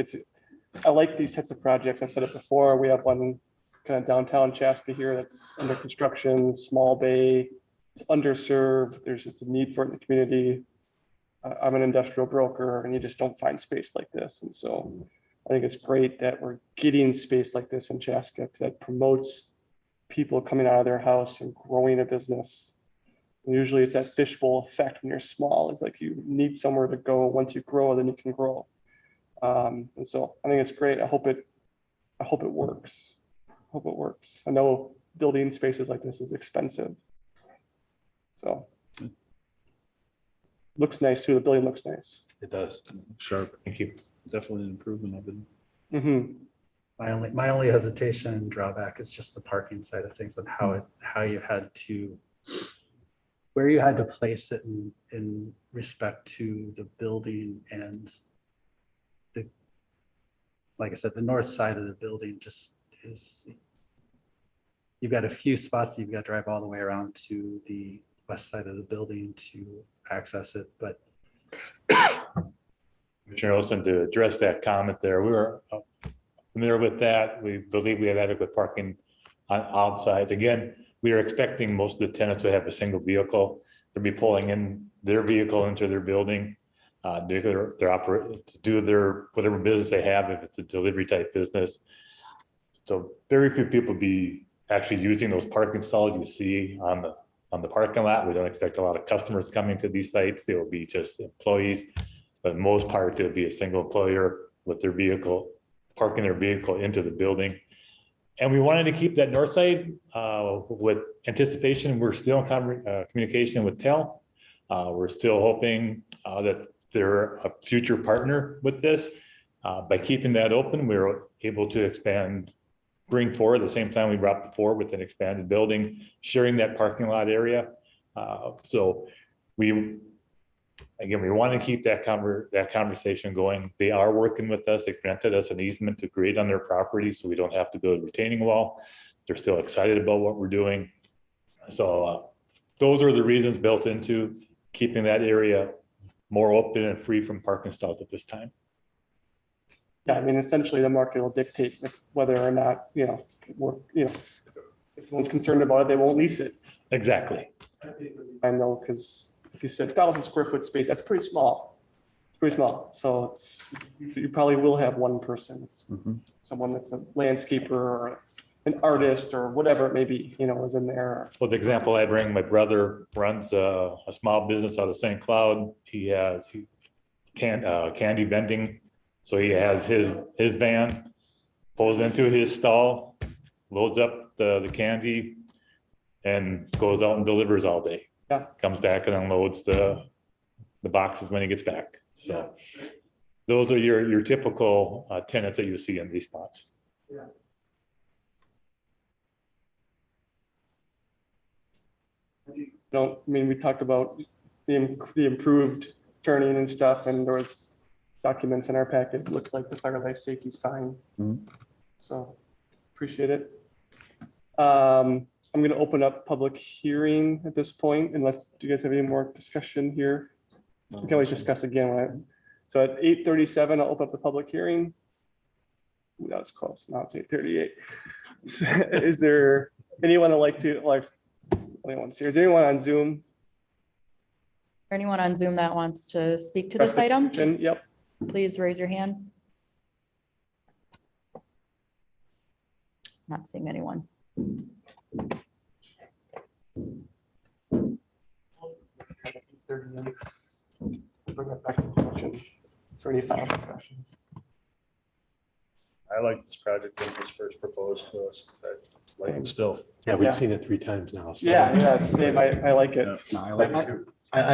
I like these types of projects. I've said it before. We have one kind of downtown Chaska here that's under construction, small bay. It's underserved. There's just a need for it in the community. I'm an industrial broker and you just don't find space like this. And so I think it's great that we're getting space like this in Chaska because that promotes people coming out of their house and growing a business. And usually it's that fishbowl effect when you're small. It's like you need somewhere to go. Once you grow, then you can grow. And so I think it's great. I hope it works. I hope it works. I know building spaces like this is expensive. So. looks nice too. The building looks nice. It does. Sharp, Thank you. definitely an improvement of it. Mhm. My only hesitation and drawback is just the parking side of things and how you had to, where you had to place it in respect to the building and the, like I said, the north side of the building just is, you've got a few spots that you've got to drive all the way around to the west side of the building to access it, but Commissioner Olson, to address that comment there, we were familiar with that. We believe we have adequate parking on outside. Again, we are expecting most of the tenants to have a single vehicle. They'll be pulling in their vehicle into their building. They're operating to do their whatever business they have, if it's a delivery type business. So very few people be actually using those parking stalls you see on the parking lot. We don't expect a lot of customers coming to these sites. They will be just employees, but most part it'll be a single employer with their vehicle, parking their vehicle into the building. And we wanted to keep that north side with anticipation. We're still in communication with TEL. We're still hoping that they're a future partner with this. By keeping that open, we were able to expand, bring forward at the same time we brought before with an expanded building, sharing that parking lot area. So we want to keep that conversation going. They are working with us. They granted us an easement to grade on their property, so we don't have to build a retaining wall. They're still excited about what we're doing. So those are the reasons built into keeping that area more open and free from parking stalls at this time. Yeah, I mean, essentially the market will dictate whether or not, if someone's concerned about it, they won't lease it. Exactly. I know, because if you said 1,000 square foot space, that's pretty small. It's pretty small. So you probably will have one person. It's someone that's a landscaper or an artist or whatever it may be, is in there. Well, the example I bring, my brother runs a small business out of St. Cloud. He has candy vending. So he has his van, pulls into his stall, loads up the candy, and goes out and delivers all day. Yeah. Comes back and unloads the boxes when he gets back. So those are your typical tenants that you see in these spots. Yeah. We talked about the improved turning and stuff, and there was documents in our packet. It looks like the fire life safety is fine. So appreciate it. I'm going to open up public hearing at this point, unless do you guys have any more discussion here? We can always discuss again. So at 8:37, I'll open up the public hearing. Ooh, that was close. Now it's 8:38. Is there anyone that like to is there anyone on Zoom? Anyone on Zoom that wants to speak to this item? Yep. Please raise your hand. Not seeing anyone. Bring that back to the motion for any final discussion. I like this project when it was first proposed to us. I like it still. Yeah, we've seen it 3 times now. So. Yeah, it's same. I like it. no, I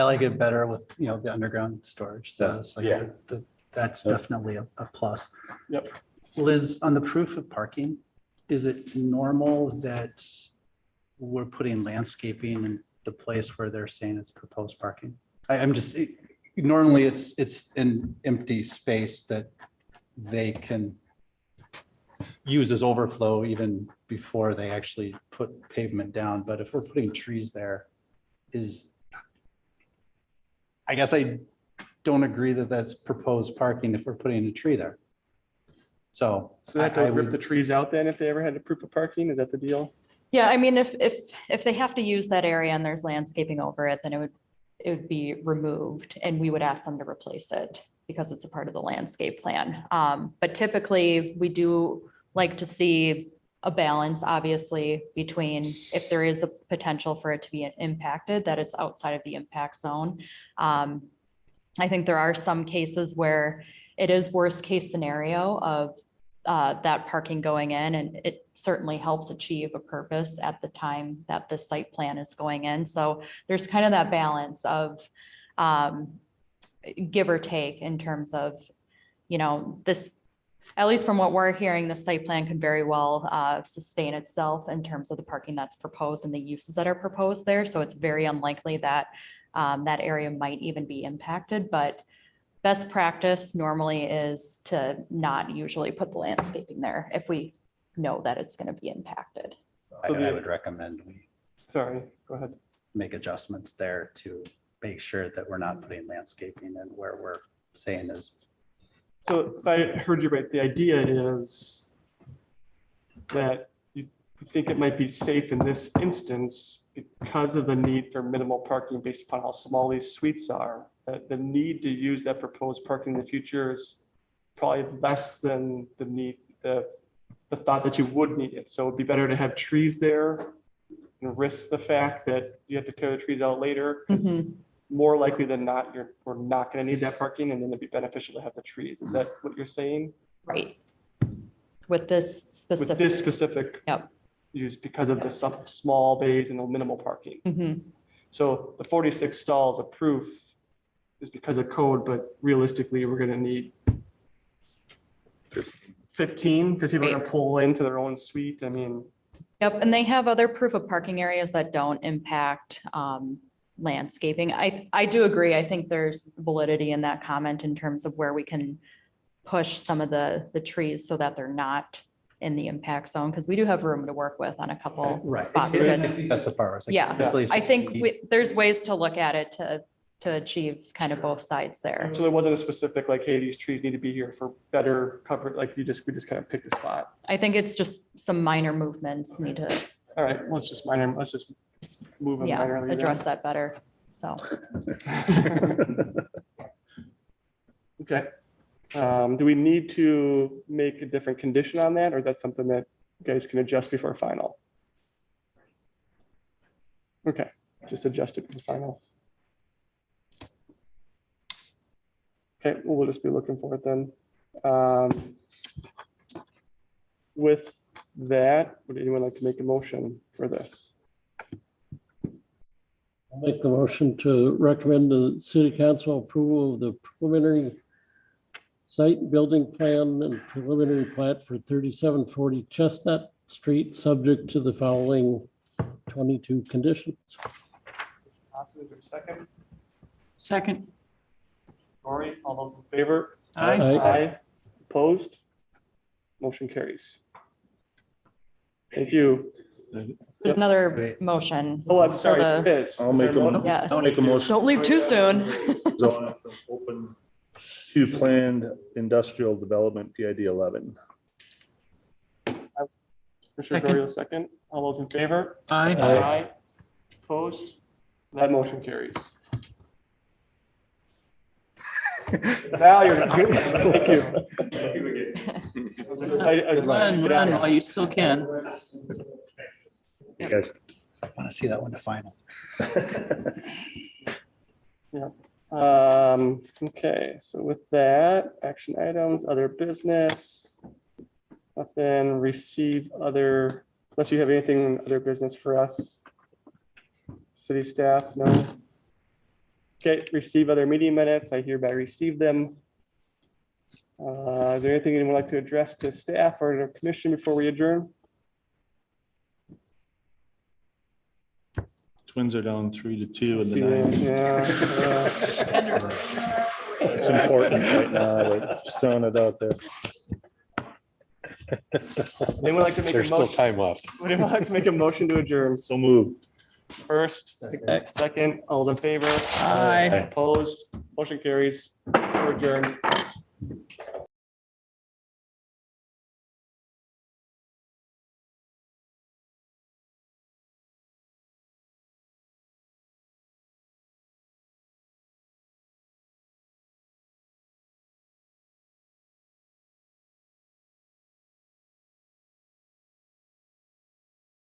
like it better with, the underground storage. So it's like that's definitely a plus. Yep. Liz, on the proof of parking, is it normal that we're putting landscaping in the place where they're saying it's proposed parking? Normally it's an empty space that they can use as overflow even before they actually put pavement down. But if we're putting trees there, I guess I don't agree that that's proposed parking if we're putting a tree there. So they have to rip the trees out then if they ever had a proof of parking? Is that the deal? Yeah, I mean, if they have to use that area and there's landscaping over it, then it would be removed and we would ask them to replace it because it's a part of the landscape plan. But typically we do like to see a balance, obviously, between if there is a potential for it to be impacted, that it's outside of the impact zone. I think there are some cases where it is worst case scenario of that parking going in, and it certainly helps achieve a purpose at the time that the site plan is going in. So there's kind of that balance of give or take in terms of, this, at least from what we're hearing, the site plan can very well sustain itself in terms of the parking that's proposed and the uses that are proposed there. So it's very unlikely that that area might even be impacted, but best practice normally is to not usually put the landscaping there if we know that it's going to be impacted. So I would recommend we Sorry, go ahead. make adjustments there to make sure that we're not putting landscaping in where we're saying is. So if I heard you right, the idea is that you think it might be safe in this instance because of the need for minimal parking based upon how small these suites are, that the need to use that proposed parking in the future is probably less than the need, the thought that you would need it. So it'd be better to have trees there and risk the fact that you have to tear the trees out later. 'Cause more likely than not, we're not going to need that parking, and then it'd be beneficial to have the trees. Is that what you're saying? Right. With this specific. With this specific Yep. use because of the small bays and the minimal parking. So the 46 stalls of proof is because of code, but realistically, we're going to need 15 because people are going to pull into their own suite. I mean. Yep, and they have other proof of parking areas that don't impact landscaping. I do agree. I think there's validity in that comment in terms of where we can push some of the trees so that they're not in the impact zone, because we do have room to work with on a couple spots. That's the part. Yeah, I think there's ways to look at it to achieve kind of both sides there. So there wasn't a specific like, hey, these trees need to be here for better cover. Like we just kind of picked a spot. I think it's just some minor movements need to. All right, well, it's just minor. Let's just move them minorly. Address that better. So. Okay. Do we need to make a different condition on that, or is that something that you guys can adjust before final? Okay, just adjust it for final. Okay, well, we'll just be looking for it then. With that, would anyone like to make a motion for this? I'll make the motion to recommend the city council approval of the preliminary site building plan and preliminary plat for 3740 Chestnut Street, subject to the following 22 conditions. Awesome, is there a second? Second. Rory, all those in favor? Aye. Aye. Opposed? Motion carries. Thank you. There's another motion. Oh, I'm sorry. for the- there is. I'll Is make there a, one? Yeah. I'll make a motion. Don't leave too soon. Zone from open to planned industrial development, PID 11. Commissioner Gorio, second. All those in favor? Aye. Aye. Opposed? That motion carries. Now you're not. Thank you. Run while you still can. You guys. I want to see that one to final. Yeah. Okay, so with that, action items, other business. Nothing, receive other, unless you have anything other business for us. City staff, no. Okay, receive other meeting minutes. I hereby receive them. Is there anything anyone would like to address to staff or the commission before we adjourn? Twins are down 3-2 in the See, ninth. yeah, It's important right now, but just throwing it out there. Anyone like to make a There's still motion? time left. Would anyone like to make a motion to adjourn? So moved. First, second, all those in favor? Aye. Opposed, motion carries. We're adjourned.